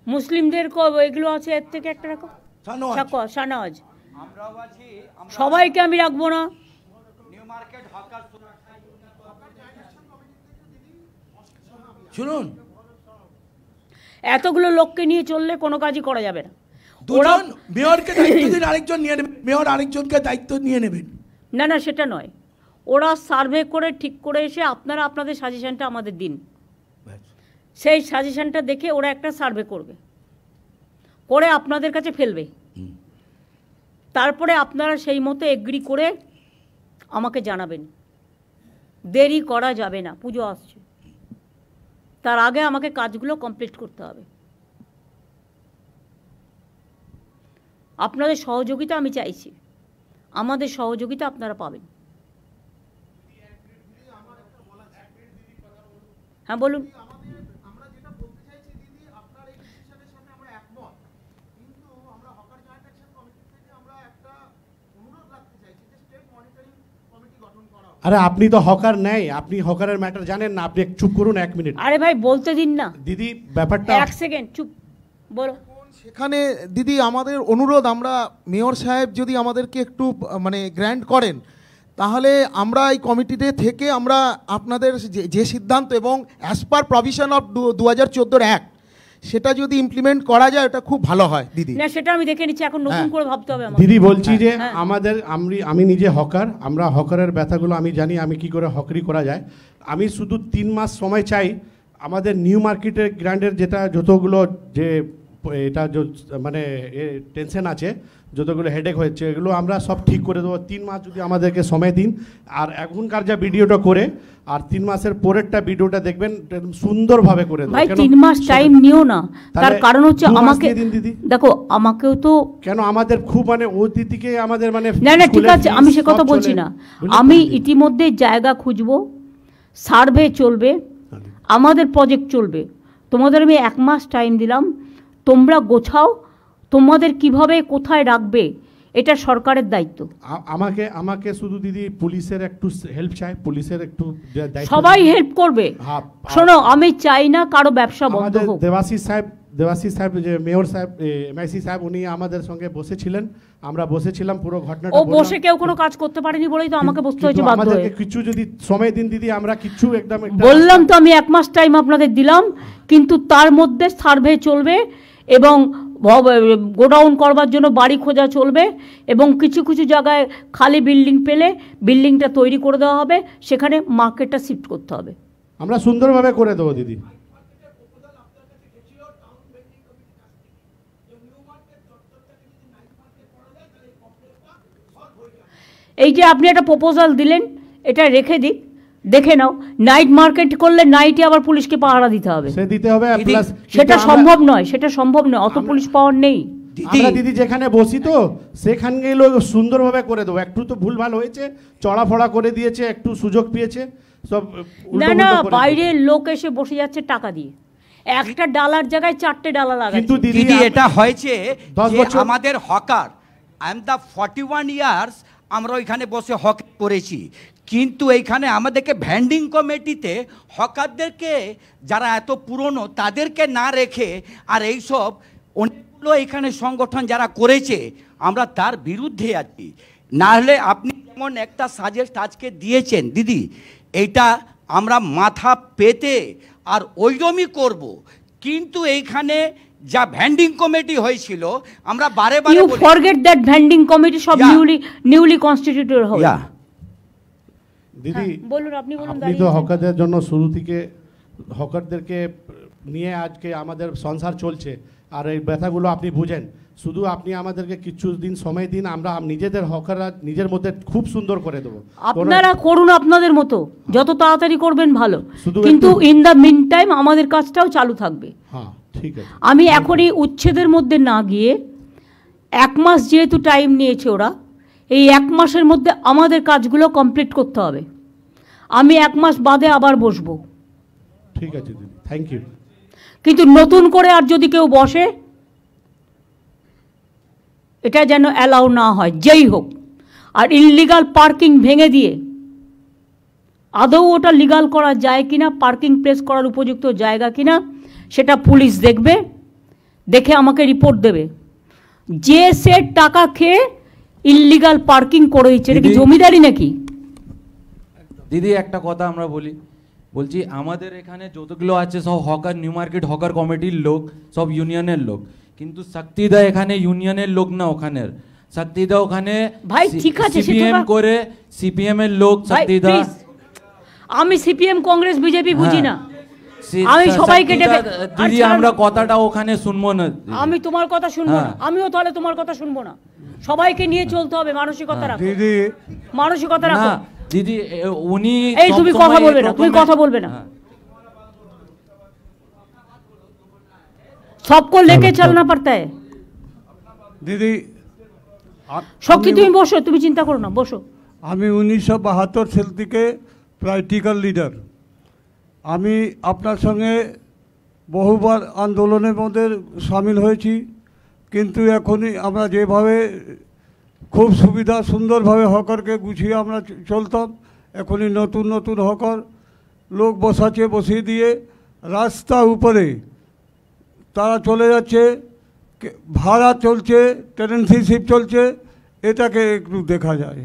মুসলিমদের এগুলো আছে, এর থেকে একটা রাখো, শাহনওয়াজ। সবাইকে আমি রাখবো না। শুনুন, এতগুলো লোককে নিয়ে চললে কোনো কাজই করা যাবে না। দুজন মেয়রকে দায়িত্ব দিন, আরেকজন নিয়ে নেবেন, মেয়র আরেকজনকে দায়িত্ব নিয়ে নেবেন। না না, সেটা নয়। ওরা সার্ভে করে ঠিক করে এসে আপনারা আপনাদের সাজেশনটা আমাদের দিন। সেই সাজেশনটা দেখে ওরা একটা সার্ভে করবে, করে আপনাদের কাছে ফেলবে। তারপরে আপনারা সেই মতো এগ্রি করে আমাকে জানাবেন। দেরি করা যাবে না, পুজো আসছে, তার আগে আমাকে কাজগুলো কমপ্লিট করতে হবে। আপনাদের সহযোগিতা আমি চাইছি, আমাদের সহযোগিতা আপনারা পাবেন। হ্যাঁ বলুন। আরে আপনি তো হকার নেই, আপনি হকারের ম্যাটার জানেন না, আপনি চুপ করুন 1 মিনিট। আরে ভাই বলতে দিন না দিদি, ব্যাপারটা 1 সেকেন্ড চুপ বলো। সেখানে দিদি আমাদের অনুরোধ, আমরা মেয়র সাহেব যদি আমাদেরকে একটু মানে গ্র্যান্ট করেন, তাহলে আমরা এই কমিটিতে থেকে আমরা আপনাদের যে সিদ্ধান্ত এবং as per provision of 2014 act, সেটা যদি ইমপ্লিমেন্ট করা যায় এটা খুব ভালো হয় দিদি। না সেটা আমি দেখে নিচ্ছি, এখন নতুন করে ভাবতে হবে আমাকে। দিদি বলছি যে আমাদের আমি নিজে হকার, আমরা হকারের ব্যথাগুলো আমি জানি, আমি কি করে হকারি করা যায়। আমি শুধু 3 মাস সময় চাই আমাদের নিউ মার্কেটের গ্র্যান্ডের যেটা যতগুলো যে এটা মানে টেনশন আছে, যতগুলো হেডেক হয়েছে এগুলো আমরা সব ঠিক করে দেবো। 3 মাস যদি আমাদেরকে সময় দিন, আর এখনকার যা ভিডিওটা করে আর 3 মাসের পরেরটা ভিডিওটা দেখবেন, সুন্দরভাবে করে দেবো। ভাই 3 মাস টাইম নিও না, তার কারণ হচ্ছে আমাকে দেখো, আমাকেও তো কেন আমাদের খুব মানে ওই দিকে আমাদের মানে না না ঠিক আছে, আমি সে কথা বলছি না। আমি ইতিমধ্যে জায়গা খুঁজবো, সার্ভে চলবে, আমাদের প্রজেক্ট চলবে। তোমাদের আমি 1 মাস টাইম দিলাম, তোমরা গোছাও, তোমাদের কিভাবে কোথায় রাখবে এটা সরকারের দায়িত্ব। আমাকে শুধু দিদি পুলিশের একটু হেল্প চাই, পুলিশের একটু সবাই হেল্প করবে। শোনো, আমি চাই না কারো ব্যবসা বন্ধ হোক। দেবাশিস সাহেব যে মেয়র সাহেব, এমআইসি সাহেব, উনি আমাদের সঙ্গে বসেছিলেন, আমরা বসেছিলাম, পুরো ঘটনাটা ও বসে কেউ কোনো কাজ করতে পারেনি বলেই তো আমাকে বসতে হয়েছে বাধ্য হয়ে। আমাদেরকে কিছু যদি সময় দিন দিদি, আমরা কিছু একদম বললাম তো, আমি 1 মাস টাইম আপনাদের দিলাম, কিন্তু তার মধ্যে সার্ভে চলবে এবং গোডাউন করবার জন্য বাড়ি খোঁজা চলবে, এবং কিছু কিছু জায়গায় খালি বিল্ডিং পেলে বিল্ডিংটা তৈরি করে দেওয়া হবে, সেখানে মার্কেটটা শিফট করতে হবে। আমরা সুন্দরভাবে করে দেবো দিদি। এই যে আপনি একটা প্রপোজাল দিলেন, এটা রেখে দিক, দেখে নাও। নাইট মার্কেট করলে নাইটে আবার পুলিশকে পাহারা দিতে হবে, সে দিতে হবে, প্লাস সেটা সম্ভব নয়, সেটা সম্ভব নয়, অত পুলিশ পাওয়ার নেই। আমরা দিদি যেখানে বসি তো সেখানে গেলে সুন্দরভাবে করে দেবো। একটু তো ভুলভাল হয়েছে, চড়াফড়া করে দিয়েছে, একটু সুযোগ পেয়েছে, সব না না, বাইরের লোক এসে বসে যাচ্ছে টাকা দিয়ে, একটা ডালার জায়গায় 4টে ডালা লাগাচ্ছে। কিন্তু দিদি এটা হয়েছে যে আমাদের hawker, I am the 41 years আমরা ওইখানে বসে হক করেছি, কিন্তু এইখানে আমাদেরকে ভ্যান্ডিং কমিটিতে হকারদেরকে যারা এত পুরনো তাদেরকে না রেখে, আর এইসব অনেকগুলো এখানে সংগঠন যারা করেছে, আমরা তার বিরুদ্ধে আছি। না হলে আপনি যেমন একটা সাজেস্ট আজকে দিয়েছেন দিদি, এইটা আমরা মাথা পেতে আর ওইরকমই করব, কিন্তু এইখানে যা ভ্যান্ডিং কমিটি হয়েছিল আমরা বারে বারে you forget that vending committee সব নিউলি কনস্টিটিউটেড হবে। দিদি বলুন, আপনি বলুন। আপনি তো হকারদের জন্য শুরু থেকে হকারদেরকে নিয়ে আজকে আমাদের সংসার চলছে, আর এই ব্যথাগুলো আপনি বুঝেন। শুধু আপনি আমাদেরকে কিছু দিন সময় দিন, আমরা নিজেদের হকাররা নিজের মধ্যে খুব সুন্দর করে দেবো। আপনারা করুন আপনাদের মতো, যত তাড়াতাড়ি করবেন ভালো, কিন্তু ইন দ্য মিন টাইম আমাদের কাজটাও চালু থাকবে। হ্যাঁ ঠিক আছে। আমি এখনই উচ্ছেদের মধ্যে না গিয়ে, 1 মাস যেহেতু টাইম নিয়েছে ওরা, এই 1 মাসের মধ্যে আমাদের কাজগুলো কমপ্লিট করতে হবে। আমি 1 মাস বাদে আবার বসবো। ঠিক আছে দিদি, থ্যাংক ইউ। কিন্তু নতুন করে আর যদি কেউ বসে, এটা যেন অ্যালাউ না হয়, যেই হোক। আর ইললিগাল পার্কিং ভেঙে দিয়ে আদৌ ওটা লিগাল করা যায় কিনা, পার্কিং প্লেস করার উপযুক্ত জায়গা কিনা, সেটা পুলিশ দেখবে, দেখে আমাকে রিপোর্ট দেবে। যে সে টাকা খেয়ে ইললিগাল পার্কিং করে দিচ্ছে, এটা কি জমিদারি নাকি? দিদি একটা কথা আমরা বলছি, আমাদের এখানে যতগুলো আছে সব হকার, নিউ মার্কেট হকার কমিটির লোক, সব ইউনিয়নের লোক, কিন্তু শক্তিদা এখানে ইউনিয়নের লোক না, ওখানের শক্তিদা ওখানে ভাই ঠিক আছে, সিপিএম করে, সিপিএম এর লোক শক্তিদা। আমি সিপিএম কংগ্রেস বিজেপি বুঝি না, আমি সবাইকে ডেকে দিদি আমরা কথাটা ওখানে শুনবো না। আমি তোমার কথা শুনবো না, আমিও তাহলে তোমার কথা শুনবো না। সবাইকে নিয়ে চলতে হবে, মানসিকতা রাখো দিদি, মানসিকতা রাখো দিদি। উনি এই তুমি কথা বলবে না, তুমি কথা বলবে না, सबको लेके चलना पड़ता है। दीदी শক্তি তুমি বসো, তুমি চিন্তা করো না, বসো। আমি 1972 সাল থেকে প্র্যাকটিক্যাল লিডার। আমি আপনার সঙ্গে বহুবার আন্দোলনের মধ্যে সামিল হয়েছি, কিন্তু এখনই আমরা যেভাবে খুব সুবিধা সুন্দরভাবে হকারকে গুছিয়ে আমরা চলতাম, এখনই নতুন নতুন হকার লোক বসিয়ে দিয়ে রাস্তা উপরে তারা চলে যাচ্ছে, ভাড়া চলছে, টেনেন্সিশিপ চলছে, এটাকে একটু দেখা যায়।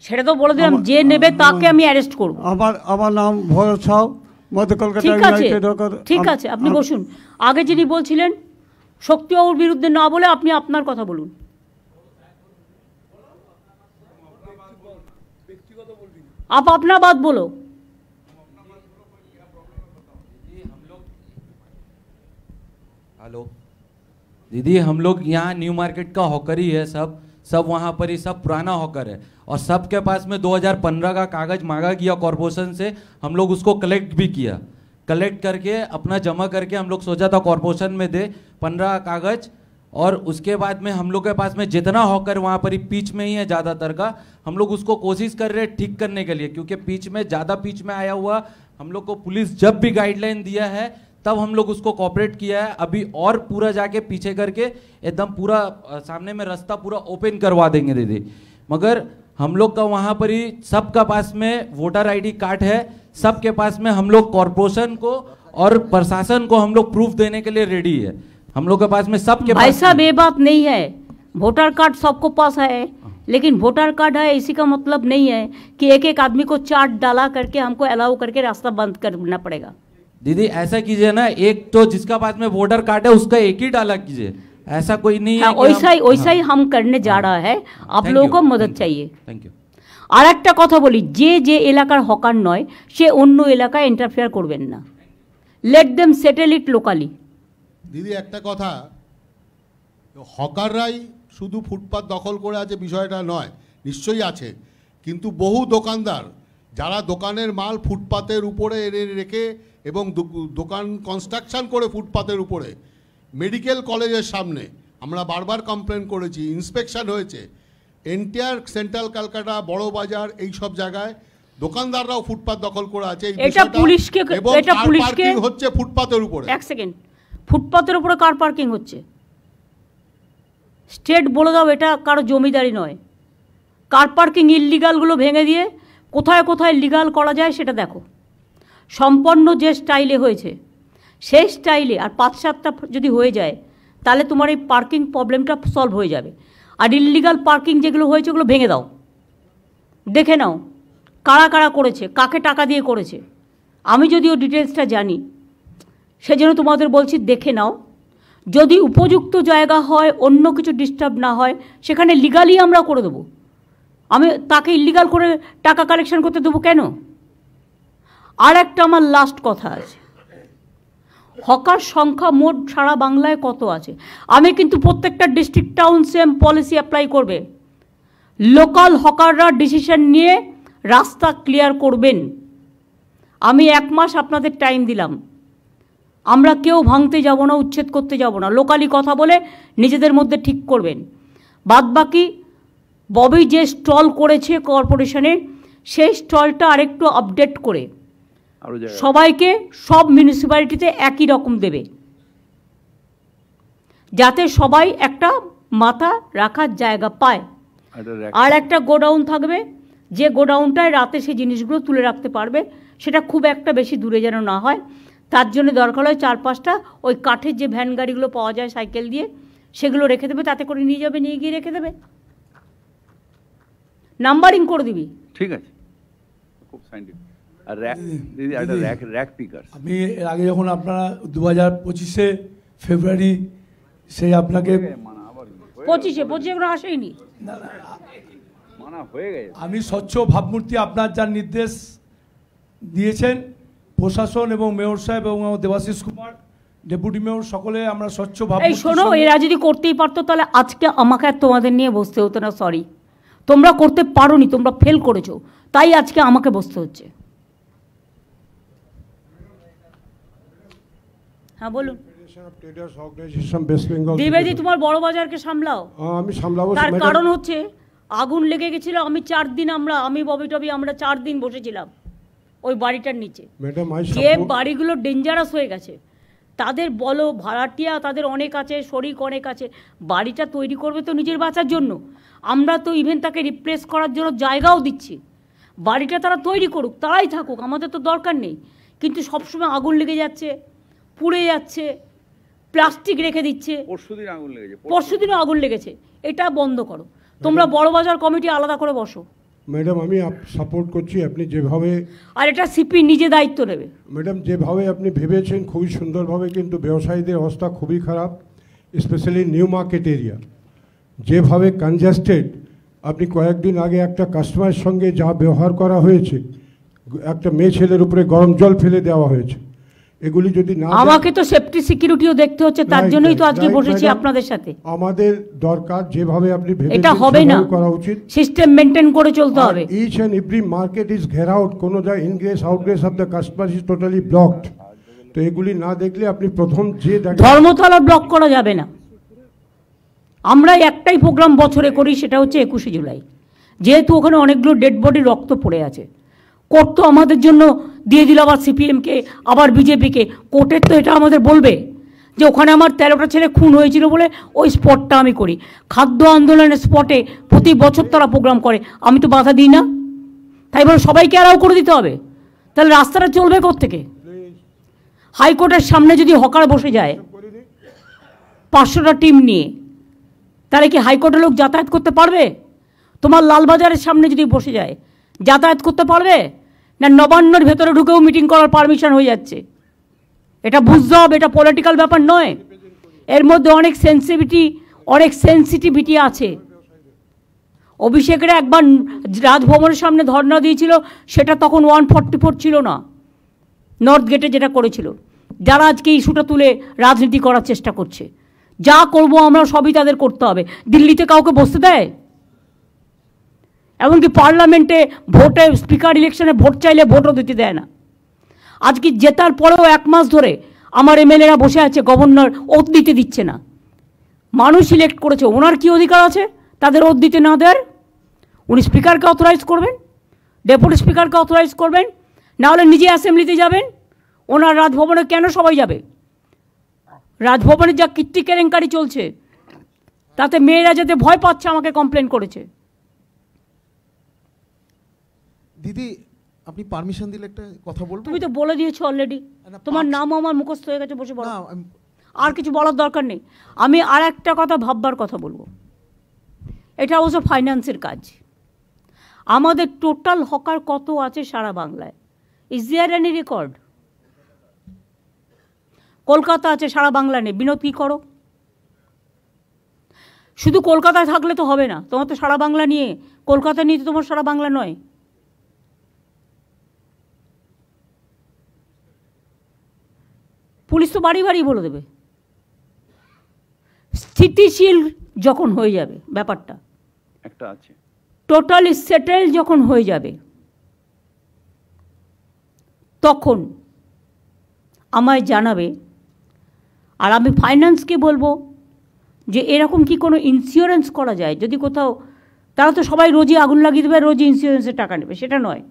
সেটা তো বলে দিলাম, যে নেবে তাকে আমি অ্যারেস্ট করব। আমার নাম ভরত সাউ, মধ্য কলকাতা ইউনাইটেড হকার। ঠিক আছে, আপনি বসুন। আগে যিনি বলছিলেন শক্তিবাবুর বিরুদ্ধে না বলে আপনি আপনার কথা বলুন। आप अपना बात बोलो। हेलो दीदी हम लोग यहाँ न्यू मार्केट का हॉकर ही है, सब वहाँ पर ही सब पुराना हॉकर है और सबके पास में 2015 का कागज मांगा गया कॉरपोरेशन से, हम लोग उसको कलेक्ट भी किया, कलेक्ट करके अपना जमा करके हम लोग सोचा था कॉरपोरेशन में दे 15 कागज, और उसके बाद में हम लोग के पास में जितना हॉकर वहाँ पर ही पीच में ही है ज़्यादातर का, हम लोग उसको कोशिश कर रहे हैं ठीक करने के लिए, क्योंकि पीच में ज़्यादा पीच में आया हुआ हम लोग को पुलिस जब भी गाइडलाइन दिया है तब हम लोग उसको कॉपरेट किया है। अभी और पूरा जाके पीछे करके एकदम पूरा सामने में रास्ता पूरा ओपन करवा देंगे दीदी, मगर हम लोग का वहाँ पर ही सबका पास में वोटर आईडी कार्ड है, सबके पास में हम लोग कॉरपोरेशन को और प्रशासन को हम लोग प्रूफ देने के लिए रेडी है, हम लोग के पास में सबके पास। ऐसा ये बात नहीं है, वोटर कार्ड सबको पास है, लेकिन वोटर कार्ड है इसी का मतलब नहीं है कि एक एक आदमी को चार्ट डाला करके हमको अलाउ करके रास्ता बंद करना पड़ेगा। दीदी ऐसा कीजिए ना, एक तो जिसका पास में वोटर कार्ड है उसका एक ही डाला कीजिए, ऐसा कोई नहीं है। वैसा ही हम करने जा रहा है, आप लोगों को मदद चाहिए। Thank you. আর একটা কথা বলি, যে এলাকার হকার নয় সে অন্য এলাকায় ইন্টারফেয়ার করবেন না, লেট দেম সেটেল ইট লোকালি। দিদি একটা কথা, হকাররাই শুধু ফুটপাত দখল করে আছে বিষয়টা নয়, নিশ্চয়ই আছে, কিন্তু বহু দোকানদার যারা দোকানের মাল ফুটপাতের উপরে এনে রেখে এবং দোকান কনস্ট্রাকশন করে ফুটপাতের উপরে, মেডিকেল কলেজের সামনে আমরা বারবার কমপ্লেন করেছি, ইন্সপেকশন হয়েছে, এন্টায়ার সেন্ট্রাল কলকাতা বড় বাজার এই সব জায়গায় দোকানদাররাও ফুটপাত দখল করে আছে। এটা পুলিশকে, এটা পুলিশকে হচ্ছে ফুটপাতের উপরে। এক সেকেন্ড, ফুটপাতের উপরে কার পার্কিং হচ্ছে? স্টেট বলে দাও, এটা কারো জমিদারি নয়। কার পার্কিং ইললিগালগুলো ভেঙে দিয়ে কোথায় কোথায় লিগাল করা যায় সেটা দেখো। সম্পন্ন যে স্টাইলে হয়েছে সেই স্টাইলে আর 5-7টা যদি হয়ে যায় তাহলে তোমার এই পার্কিং প্রবলেমটা সলভ হয়ে যাবে। আর ইললিগাল পার্কিং যেগুলো হয়েছে ওগুলো ভেঙে দাও, দেখে নাও কারা কারা করেছে, কাকে টাকা দিয়ে করেছে। আমি যদিও ডিটেলসটা জানি, সেজন্য তোমাদের বলছি দেখে নাও। যদি উপযুক্ত জায়গা হয়, অন্য কিছু ডিস্টার্ব না হয়, সেখানে লিগালি আমরা করে দেবো। আমি তাকে ইলিগাল করে টাকা কালেকশন করতে দেবো কেন? আর একটা আমার লাস্ট কথা আছে, হকার সংখ্যা মোট সারা বাংলায় কত আছে? আমি কিন্তু প্রত্যেকটা district town same policy apply করবে। লোকাল হকাররা ডিসিশন নিয়ে রাস্তা ক্লিয়ার করবেন। আমি 1 মাস আপনাদের টাইম দিলাম, আমরা কেউ ভাঙতে যাব না, উচ্ছেদ করতে যাব না, লোকালি কথা বলে নিজেদের মধ্যে ঠিক করবেন। বাদবাকি ববি যে স্টল করেছে কর্পোরেশনের, সেই স্টলটা আরেকটু আপডেট করে সবাইকে সব মিউনিসিপ্যালিটিতে একই রকম দেবে, যাতে সবাই একটা মাথা রাখার জায়গা পায়। আর একটা গোডাউন থাকবে, যে গোডাউনটায় রাতে সেই জিনিসগুলো তুলে রাখতে পারবে, সেটা খুব একটা বেশি দূরে যেন না হয়। তার জন্য দরকার হয় 4-5টা ওই কাঠের যে ভ্যান গাড়িগুলো পাওয়া যায় সাইকেল দিয়ে, সেগুলো রেখে দেবে, তাতে করে নিয়ে যাবে, নিয়ে গিয়ে রেখে দেবে, নাম্বারিং করে দিবি। ঠিক আছে, খুব সাইন্টিফিক। আর দিদি একটা র্যাক পিকার, আমি এর আগে যখন আপনারা 2025-এ ফেব্রুয়ারি সেই আপনাকে 25 এগুলো আসেনি, মানা হয়ে গেছে। আমি স্বচ্ছ ভাবমূর্তি আপনার যা নির্দেশ দিয়েছেন, প্রশাসন এবং মেয়র সাহেব এবং দেবাশিস কুমার ডেপুটি মেয়র সকলে আমরা স্বচ্ছ ভাবমূর্তি। এই শোনো, এরা যদি করতেই পারতো তাহলে আজকে আমাকে আর তোমাদের নিয়ে বসতে হতো না। সরি, তোমরা করতে পারোনি, তোমরা ফেল করেছো, তাই আজকে আমাকে বসতে হচ্ছে। হ্যাঁ বলুন। দ্বিবেদী, তোমার বড় বাজারকে সামলাও। আমি সামলাবো। তার কারণ হচ্ছে আগুন লেগে গেছিল, আমি 4 দিন আমি ববি টবি আমরা 4 দিন বসেছিলাম ওই বাড়িটার নিচে। যে বাড়িগুলো ডেঞ্জারাস হয়ে গেছে তাদের বলো, ভাড়াটিয়া তাদের অনেক আছে, শরিক অনেক আছে, বাড়িটা তৈরি করবে তো নিজের বাঁচার জন্য। আমরা তো ইভেন তাকে রিপ্লেস করার জন্য জায়গাও দিচ্ছি, বাড়িটা তারা তৈরি করুক, তারাই থাকুক, আমাদের তো দরকার নেই। কিন্তু সবসময় আগুন লেগে যাচ্ছে, পুড়ে যাচ্ছে, প্লাস্টিক রেখে দিচ্ছে। পরশুদিনও আগুন লেগেছে, এটা বন্ধ করো। তোমরা বড় বাজার কমিটি আলাদা করে বসো। ম্যাডাম আমি সাপোর্ট করছি, আপনি যেভাবে, আর এটা সিপি নিজে দায়িত্ব নেবে। ম্যাডাম যেভাবে আপনি ভেবেছেন খুবই সুন্দরভাবে, কিন্তু ব্যবসায়ীদের অবস্থা খুবই খারাপ, স্পেশালি নিউ মার্কেট এরিয়া যেভাবে কনজাস্টেড। আপনি কয়েকদিন আগে একটা কাস্টমারের সঙ্গে যা ব্যবহার করা হয়েছে, একটা মেয়ে ছেলের উপরে গরম জল ফেলে দেওয়া হয়েছে, এগুলি যদি না আমাকে তো সেফটি সিকিউরিটিও দেখতে হচ্ছে, তার জন্যই তো আজকে বসেছি আপনাদের সাথে। আমাদের দরকার যেভাবে আপনি এটা হবে না, করা উচিত, সিস্টেম মেনটেন করে চলতে হবে। Each and every market is ঘের আউট, কোনো যা ingress outgress of the customer is totally blocked. তো এগুলি না দেখলে আপনি প্রথম যে ধর্মতলা ব্লক করা যাবে না। আমরা একটাই প্রোগ্রাম বছরে করি, সেটা হচ্ছে 21শে জুলাই। যেহেতু ওখানে অনেকগুলো ডেড বডি রক্ত পড়ে আছে, কোর্ট তো আমাদের জন্য দিয়ে দিল আবার সিপিএমকে, আবার বিজেপিকে। কোর্টের তো এটা আমাদের বলবে যে ওখানে আমার 13টা ছেলে খুন হয়েছিল বলে ওই স্পটটা আমি করি। খাদ্য আন্দোলনের স্পটে প্রতি বছর তারা প্রোগ্রাম করে, আমি তো বাধা দিই না। তাই বলে সবাইকে অ্যালাউ করে দিতে হবে? তাহলে রাস্তাটা চলবে কোত্থেকে? হাইকোর্টের সামনে যদি হকার বসে যায় 500টা টিম নিয়ে, তাহলে কি হাইকোর্টের লোক যাতায়াত করতে পারবে? তোমার লালবাজারের সামনে যদি বসে যায় যাতায়াত করতে পারবে না? নবান্নর ভেতরে ঢুকেও মিটিং করার পারমিশন হয়ে যাচ্ছে। এটা বুঝতে হবে, এটা পলিটিক্যাল ব্যাপার নয়। এর মধ্যে অনেক সেন্সিটিভিটি আছে। অভিষেকের একবার রাজভবনের সামনে ধর্ণা দিয়েছিল, সেটা তখন 144 ছিল না, নর্থ গেটে যেটা করেছিল। যারা আজকে ইস্যুটা তুলে রাজনীতি করার চেষ্টা করছে, যা করব আমরা সবই তাদের করতে হবে। দিল্লিতে কাউকে বসতে দেয়? এমনকি পার্লামেন্টে ভোটে, স্পিকার ইলেকশনে ভোট চাইলে ভোটও দিতে দেয় না। আজকে জেতার পরেও 1 মাস ধরে আমার এমএলএরা বসে আছে, গভর্নর ওথ দিতে দিচ্ছে না। মানুষ ইলেক্ট করেছে, ওনার কি অধিকার আছে তাদের ওথ দিতে না দেওয়ার? উনি স্পিকারকে অথরাইজ করবেন, ডেপুটি স্পিকারকে অথরাইজ করবেন, না হলে নিজে অ্যাসেম্বলিতে যাবেন। ওনার রাজভবনে কেন সবাই যাবে? রাজভবনে যা কীর্তি কেলেঙ্কারি চলছে, তাতে মেয়েরা যেতে ভয় পাচ্ছে, আমাকে কমপ্লেন করেছে। দিদি, আপনি পারমিশন দিলে একটা কথা বলবো? তুমি তো বলে দিয়েছো অলরেডি, তোমার নামও আমার মুখস্থ হয়ে গেছে, বসে বলো। আর কিছু বলার দরকার নেই। আমি আর একটা কথা ভাববার কথা বলবো। এটা অবশ্য ফাইন্যান্সের কাজ। আমাদের টোটাল হকার কত আছে সারা বাংলায়? Is there any record? Kolkata আছে, সারা বাংলা নেই। বিনোদ, কী করো? শুধু কলকাতায় থাকলে তো হবে না, তোমার তো সারা বাংলা নিয়ে, কলকাতা নিয়ে তো তোমার সারা বাংলা নয়। পুলিশ তো বাড়ি বাড়ি বলে দেবে। স্থিতিশীল যখন হয়ে যাবে ব্যাপারটা, একটা আছে, টোটালি সেটেল যখন হয়ে যাবে, তখন আমায় জানাবে। আর আমি ফাইন্যান্সকে বলবো যে এরকম কি কোনো ইন্স্যুরেন্স করা যায়? যদি কোথাও, তারা তো সবাই রোজই আগুন লাগিয়ে দেবে, রোজই ইন্স্যুরেন্সের টাকা নেবে, সেটা নয়।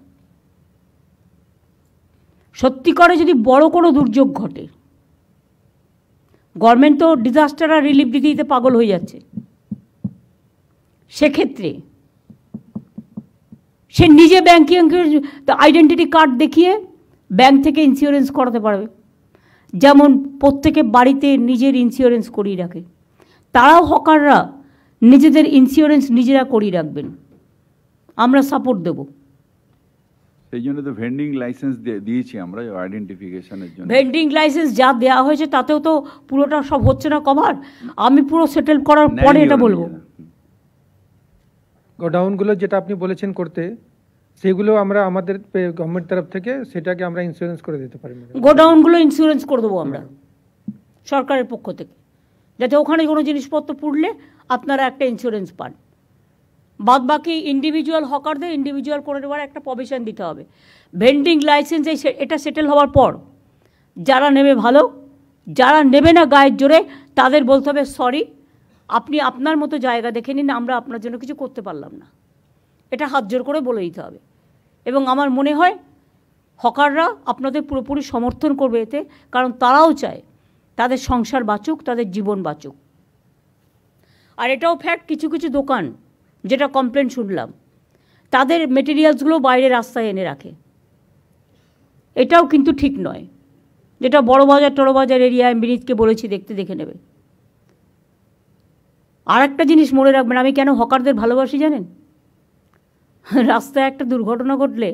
সত্যি করে যদি বড় কোনো দুর্যোগ ঘটে, গভর্নমেন্ট তো ডিজাস্টার আর রিলিফ দিতে দিতে পাগল হয়ে যাচ্ছে, সেক্ষেত্রে সে নিজে ব্যাংকিং আইডেন্টিটি কার্ড দেখিয়ে ব্যাংক থেকে ইন্স্যুরেন্স করাতে পারবে। যেমন প্রত্যেকে বাড়িতে নিজের ইন্স্যুরেন্স করিয়ে রাখে, তারাও হকাররা নিজেদের ইন্স্যুরেন্স নিজেরা করিয়ে রাখবেন, আমরা সাপোর্ট দেব। সেই জন্য তো ভেন্ডিং লাইসেন্স দিয়েছি আমরা আইডেন্টিফিকেশনের জন্য। ভেন্ডিং লাইসেন্স যা দেওয়া হয়েছে তাতেও তো পুরোটা সব হচ্ছে না কভার। আমি পুরো সেটেল করার পরে এটা বলবো। গোডাউনগুলো যেটা আপনি বলেছেন করতে, সেগুলো আমরা আমাদের গভর্নমেন্ট তরফ থেকে সেটাকে আমরা ইন্স্যুরেন্স করে দিতে পারি। গোডাউনগুলো ইন্স্যুরেন্স করে দেবো আমরা সরকারের পক্ষ থেকে, যাতে ওখানে কোনো জিনিসপত্র পুড়লে আপনারা একটা ইন্স্যুরেন্স পান। বাদ বাকি ইন্ডিভিজুয়াল হকারদের ইন্ডিভিজুয়াল করে দেওয়ার একটা প্রভিশন দিতে হবে। ভেন্ডিং লাইসেন্স এটা সেটেল হওয়ার পর যারা নেবে ভালো, যারা নেবে না গায়ের জোরে, তাদের বলতে হবে সরি, আপনি আপনার মতো জায়গা দেখে নিন, আমরা আপনার জন্য কিছু করতে পারলাম না। এটা হাত জোর করে বলে দিতে হবে। এবং আমার মনে হয় হকাররা আপনাদের পুরোপুরি সমর্থন করবে এতে, কারণ তারাও চায় তাদের সংসার বাঁচুক, তাদের জীবন বাঁচুক। আর এটাও ফ্যাক্ট, কিছু কিছু দোকান যেটা কমপ্লেন শুনলাম, তাদের মেটেরিয়ালসগুলো বাইরে রাস্তায় এনে রাখে, এটাও কিন্তু ঠিক নয়। যেটা বড় বাজার টড়ো বাজার এরিয়ায় বিনীতকে বলেছি দেখে নেবে। আর একটা জিনিস মনে রাখবেন, আমি কেন হকারদের ভালোবাসি জানেন? রাস্তায় একটা দুর্ঘটনা ঘটলে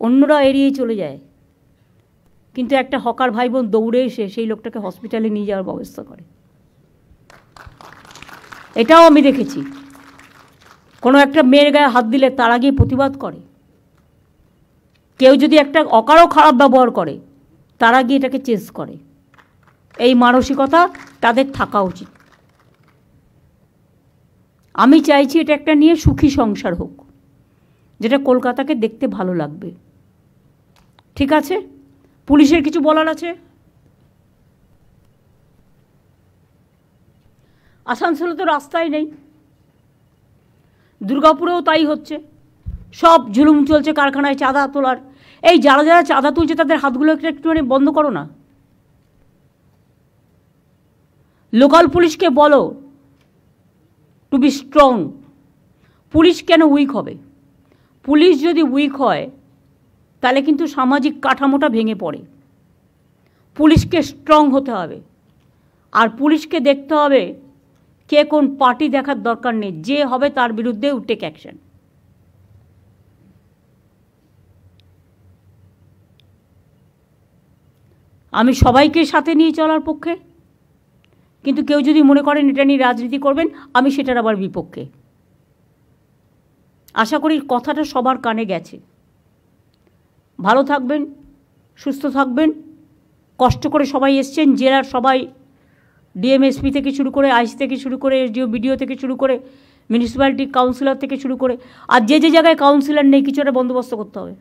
অন্যরা এড়িয়ে চলে যায়, কিন্তু একটা হকার ভাই বোন দৌড়ে এসে সেই লোকটাকে হসপিটালে নিয়ে যাওয়ার ব্যবস্থা করে। এটাও আমি দেখেছি। কোনো একটা মেয়ের গায়ে হাত দিলে তার আগে প্রতিবাদ করে। কেউ যদি একটা অকারও খারাপ ব্যবহার করে তারা গিয়ে এটাকে চেস করে। এই মানসিকতা তাদের থাকা উচিত। আমি চাইছি এটা একটা নিয়ে সুখী সংসার হোক, যেটা কলকাতাকে দেখতে ভালো লাগবে। ঠিক আছে, পুলিশের কিছু বলার আছে? আসানসোলে তো রাস্তাই নেই, দুর্গাপুরেও তাই হচ্ছে, সব জুলুম চলছে কারখানায় চাঁদা তোলার। এই যারা যারা চাঁদা তুলছে তাদের হাতগুলো একটুখানি বন্ধ করো না। লোকাল পুলিশকে বলো টু বি স্ট্রং। পুলিশ কেন উইক হবে? পুলিশ যদি উইক হয় তাহলে কিন্তু সামাজিক কাঠামোটা ভেঙে পড়ে। পুলিশকে স্ট্রং হতে হবে, আর পুলিশকে দেখতে হবে কে কোন পার্টি দেখার দরকার নেই, যে হবে তার বিরুদ্ধে টেক অ্যাকশন। আমি সবাইকে সাথে নিয়ে চলার পক্ষে, কিন্তু কেউ যদি মনে করেন এটা নিয়ে রাজনীতি করবেন, আমি সেটার আবার বিপক্ষে। আশা করি কথাটা সবার কানে গেছে। ভালো থাকবেন, সুস্থ থাকবেন। কষ্ট করে সবাই এসছেন, জেলার সবাই, ডিএমএসপি থেকে শুরু করে, আইসি থেকে শুরু করে, এসডিও বিডিও থেকে শুরু করে, মিউনিসিপ্যালিটি কাউন্সিলর থেকে শুরু করে, আর যে যে জায়গায় কাউন্সিলর নেই কিছু একটা বন্দোবস্ত করতে হবে।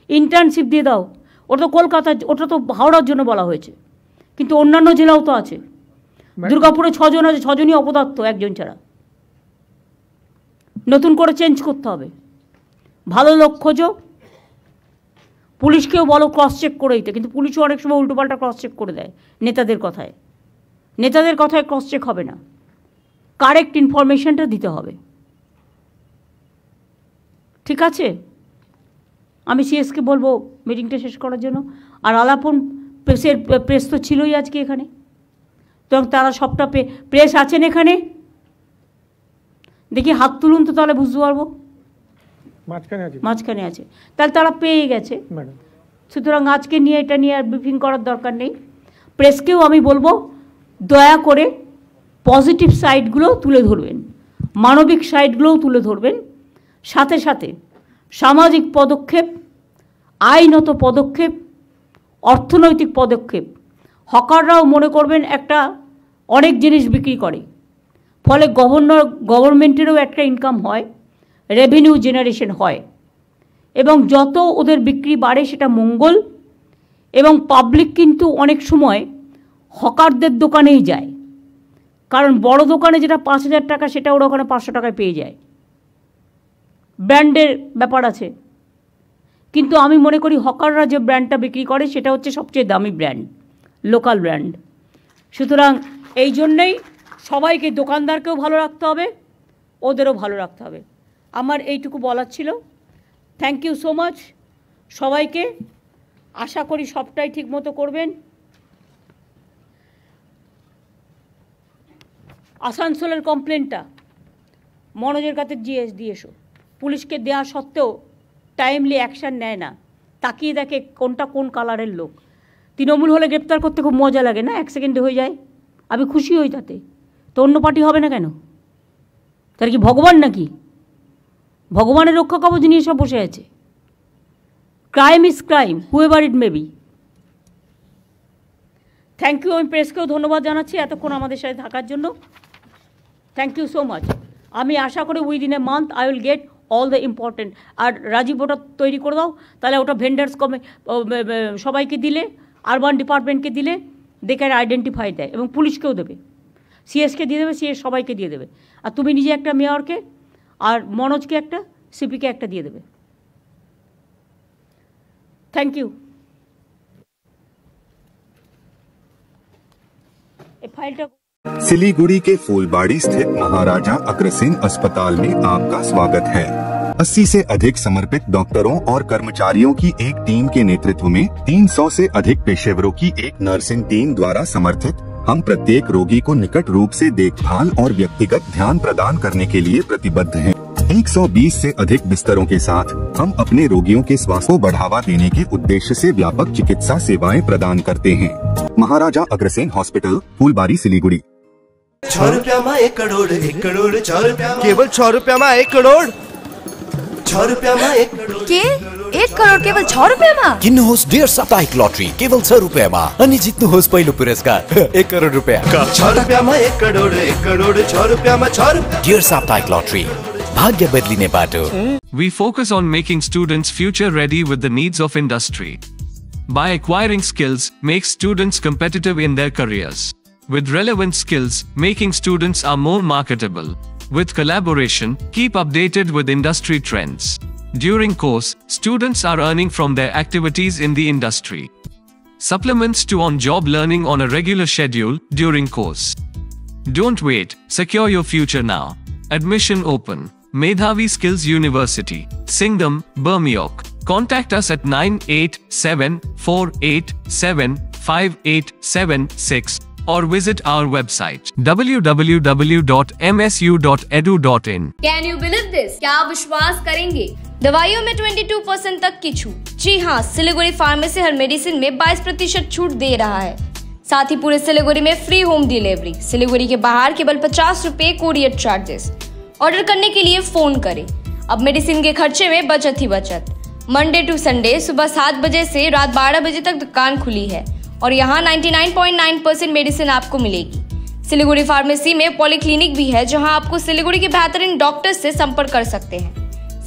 ইন্টার্নশিপ দিয়ে দাও। ওটা তো কলকাতা, ওটা তো হাওড়ার জন্য বলা হয়েছে, কিন্তু অন্যান্য জেলাও তো আছে। দুর্গাপুরে 6 জন আছে, 6 জনই অপদার্থ, একজন ছাড়া। নতুন করে চেঞ্জ করতে হবে। ভালো লোক খোঁজো। পুলিশকেও বলো ক্রস চেক করে দিতে, কিন্তু পুলিশও অনেক সময় উল্টোপাল্টা ক্রস চেক করে দেয় নেতাদের কথায়। নেতাদের কথায় ক্রস চেক হবে না, কারেক্ট ইনফরমেশনটা দিতে হবে। ঠিক আছে, আমি সিএসকে বলবো মিটিংটা শেষ করার জন্য। আর আলাপন প্রেস তো ছিলই আজকে এখানে, তো তারা সবটা প্রেস আছেন এখানে, দেখি হাত তুলুন তো, তাহলে বুঝতে পারবো। মাঝখানে আছে, তাহলে তারা পেয়ে গেছে। সুতরাং আজকে নিয়ে এটা নিয়ে আর ব্রিফিং করার দরকার নেই। প্রেসকেও আমি বলবো দয়া করে পজিটিভ সাইডগুলো তুলে ধরবেন, মানবিক সাইডগুলোও তুলে ধরবেন। সাথে সাথে সামাজিক পদক্ষেপ, আইনত পদক্ষেপ, অর্থনৈতিক পদক্ষেপ। হকাররাও মনে করবেন একটা অনেক জিনিস বিক্রি করে, ফলে গভর্নমেন্টেরও একটা ইনকাম হয়, রেভিনিউ জেনারেশন হয়, এবং যত ওদের বিক্রি বাড়ে সেটা মঙ্গল। এবং পাবলিক কিন্তু অনেক সময় হকারদের দোকানেই যায়, কারণ বড় দোকানে যেটা 5,000 টাকা সেটা ওরা ওখানে 500 টাকায় পেয়ে যায়। ব্র্যান্ডের ব্যাপার আছে, কিন্তু আমি মনে করি হকাররা যে ব্র্যান্ডটা বিক্রি করে সেটা হচ্ছে সবচেয়ে দামি ব্র্যান্ড, লোকাল ব্র্যান্ড। সুতরাং এই জন্যেই সবাইকে, দোকানদারকেও ভালো রাখতে হবে, ওদেরও ভালো রাখতে হবে। আমার এইটুকু বলার ছিল। থ্যাংক ইউ সো মাচ সবাইকে। আশা করি সবটাই ঠিকমতো করবেন। আসানসোলের কমপ্লেনটা মনোজের কাছে দিয়ে এসো। পুলিশকে দেওয়া সত্ত্বেও টাইমলি অ্যাকশান নেয় না, তাকিয়ে দেখে কোনটা কোন কালারের লোক। তৃণমূল হলে গ্রেপ্তার করতে খুব মজা লাগে না, 1 সেকেন্ডে হয়ে যায়, আমি খুশি হই তাতে। তো অন্য পার্টি হবে না কেন? তার কি ভগবান নাকি? ভগবানের রক্ষা কবচ নিয়ে সব বসে আছে। Crime is crime, whoever it may be. Thank you. আমি প্রেসকেও ধন্যবাদ জানাচ্ছি এতক্ষণ আমাদের সাথে থাকার জন্য। Thank you so much. আমি আশা করি within a month I will get all the important. আর রাজীব ওটা তৈরি করে দাও, তাহলে ওটা ভেন্ডার্স সবাইকে দিলে, আরবান ডিপার্টমেন্টকে দিলে, দে ক্যান আইডেন্টিফাই দেয়, এবং পুলিশকেও দেবে, সিএসকে দিয়ে দেবে, সিএস সবাইকে দিয়ে দেবে। আর তুমি নিজে একটা মেয়রকে, আর মনোজকে একটা, সিপিকে একটা দিয়ে দেবে। Thank you. এই ফাইলটা सिलीगुड़ी के फूलबाड़ी स्थित महाराजा अग्रसेन अस्पताल में आपका स्वागत है। 80 से अधिक समर्पित डॉक्टरों और कर्मचारियों की एक टीम के नेतृत्व में 300 से अधिक पेशेवरों की एक नर्सिंग टीम द्वारा समर्थित हम प्रत्येक रोगी को निकट रूप से देखभाल और व्यक्तिगत ध्यान प्रदान करने के लिए प्रतिबद्ध हैं। 120 से अधिक बिस्तरों के साथ हम अपने रोगियों के स्वास्थ्य को बढ़ावा देने के उद्देश्य से व्यापक चिकित्सा सेवाएं प्रदान करते हैं। महाराजा अग्रसेन हॉस्पिटल, फूलबाड़ी, सिलीगुड़ी। 6 रुपया में 1 करोड़, 1 करोड़ 6 रुपया, केवल 6 रुपया में 1 करोड़। 6 6 रुपया में 1 करोड़ के 1 करोड़ केवल 6 रुपयामा किन्नुहोस् डेढ साप्ताहिक लटरी केवल 6 रुपयामा अनि जित्नुहोस् पहिलो पुरस्कार 1 करोड रुपैयाँ 6 रुपया में 1 करोड़ 6 रुपया में 6 रुपया डेढ साप्ताहिक लटरी भाग्य बदलिने बाटो We focus on making students future ready with the needs of industry. By acquiring skills, make students competitive in their careers. With relevant skills, making students are more marketable. With collaboration, keep updated with industry trends. During course, students are earning from their activities in the industry. Supplements to on-job learning on a regular schedule during course. Don't wait, secure your future now. Admission open. Medhavi Skills University, Singham, Burmioc. Contact us at 9874875876 or visit our website www.msu.edu.in. Can you believe this? क्या आप विश्वास करेंगे? दवाइयों में 22% तक की छूट। जी हाँ, सिलीगुड़ी फार्मेसी हर मेडिसिन में 22% छूट दे रहा है। साथ ही पूरे सिलीगुड़ी में फ्री होम डिलीवरी। सिलीगुड़ी के बाहर केवल 50 रुपए कोरियर चार्जेस। ऑर्डर करने के लिए फोन करें। अब मेडिसिन के खर्चे में बचत ही बचत। मंडे टू संडे सुबह 7 बजे से रात 12 बजे तक दुकान खुली है और यहाँ 99.9% मेडिसिन आपको मिलेगी। सिलीगुड़ी फार्मेसी में पॉलीक्लिनिक भी है जहाँ आपको सिलीगुड़ी के बेहतरीन डॉक्टर से संपर्क कर सकते हैं।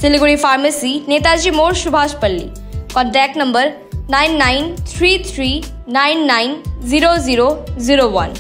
सिलीगुड़ी फार्मेसी, नेताजी मोड़, सुभाष पल्ली। Contact number 9933990001।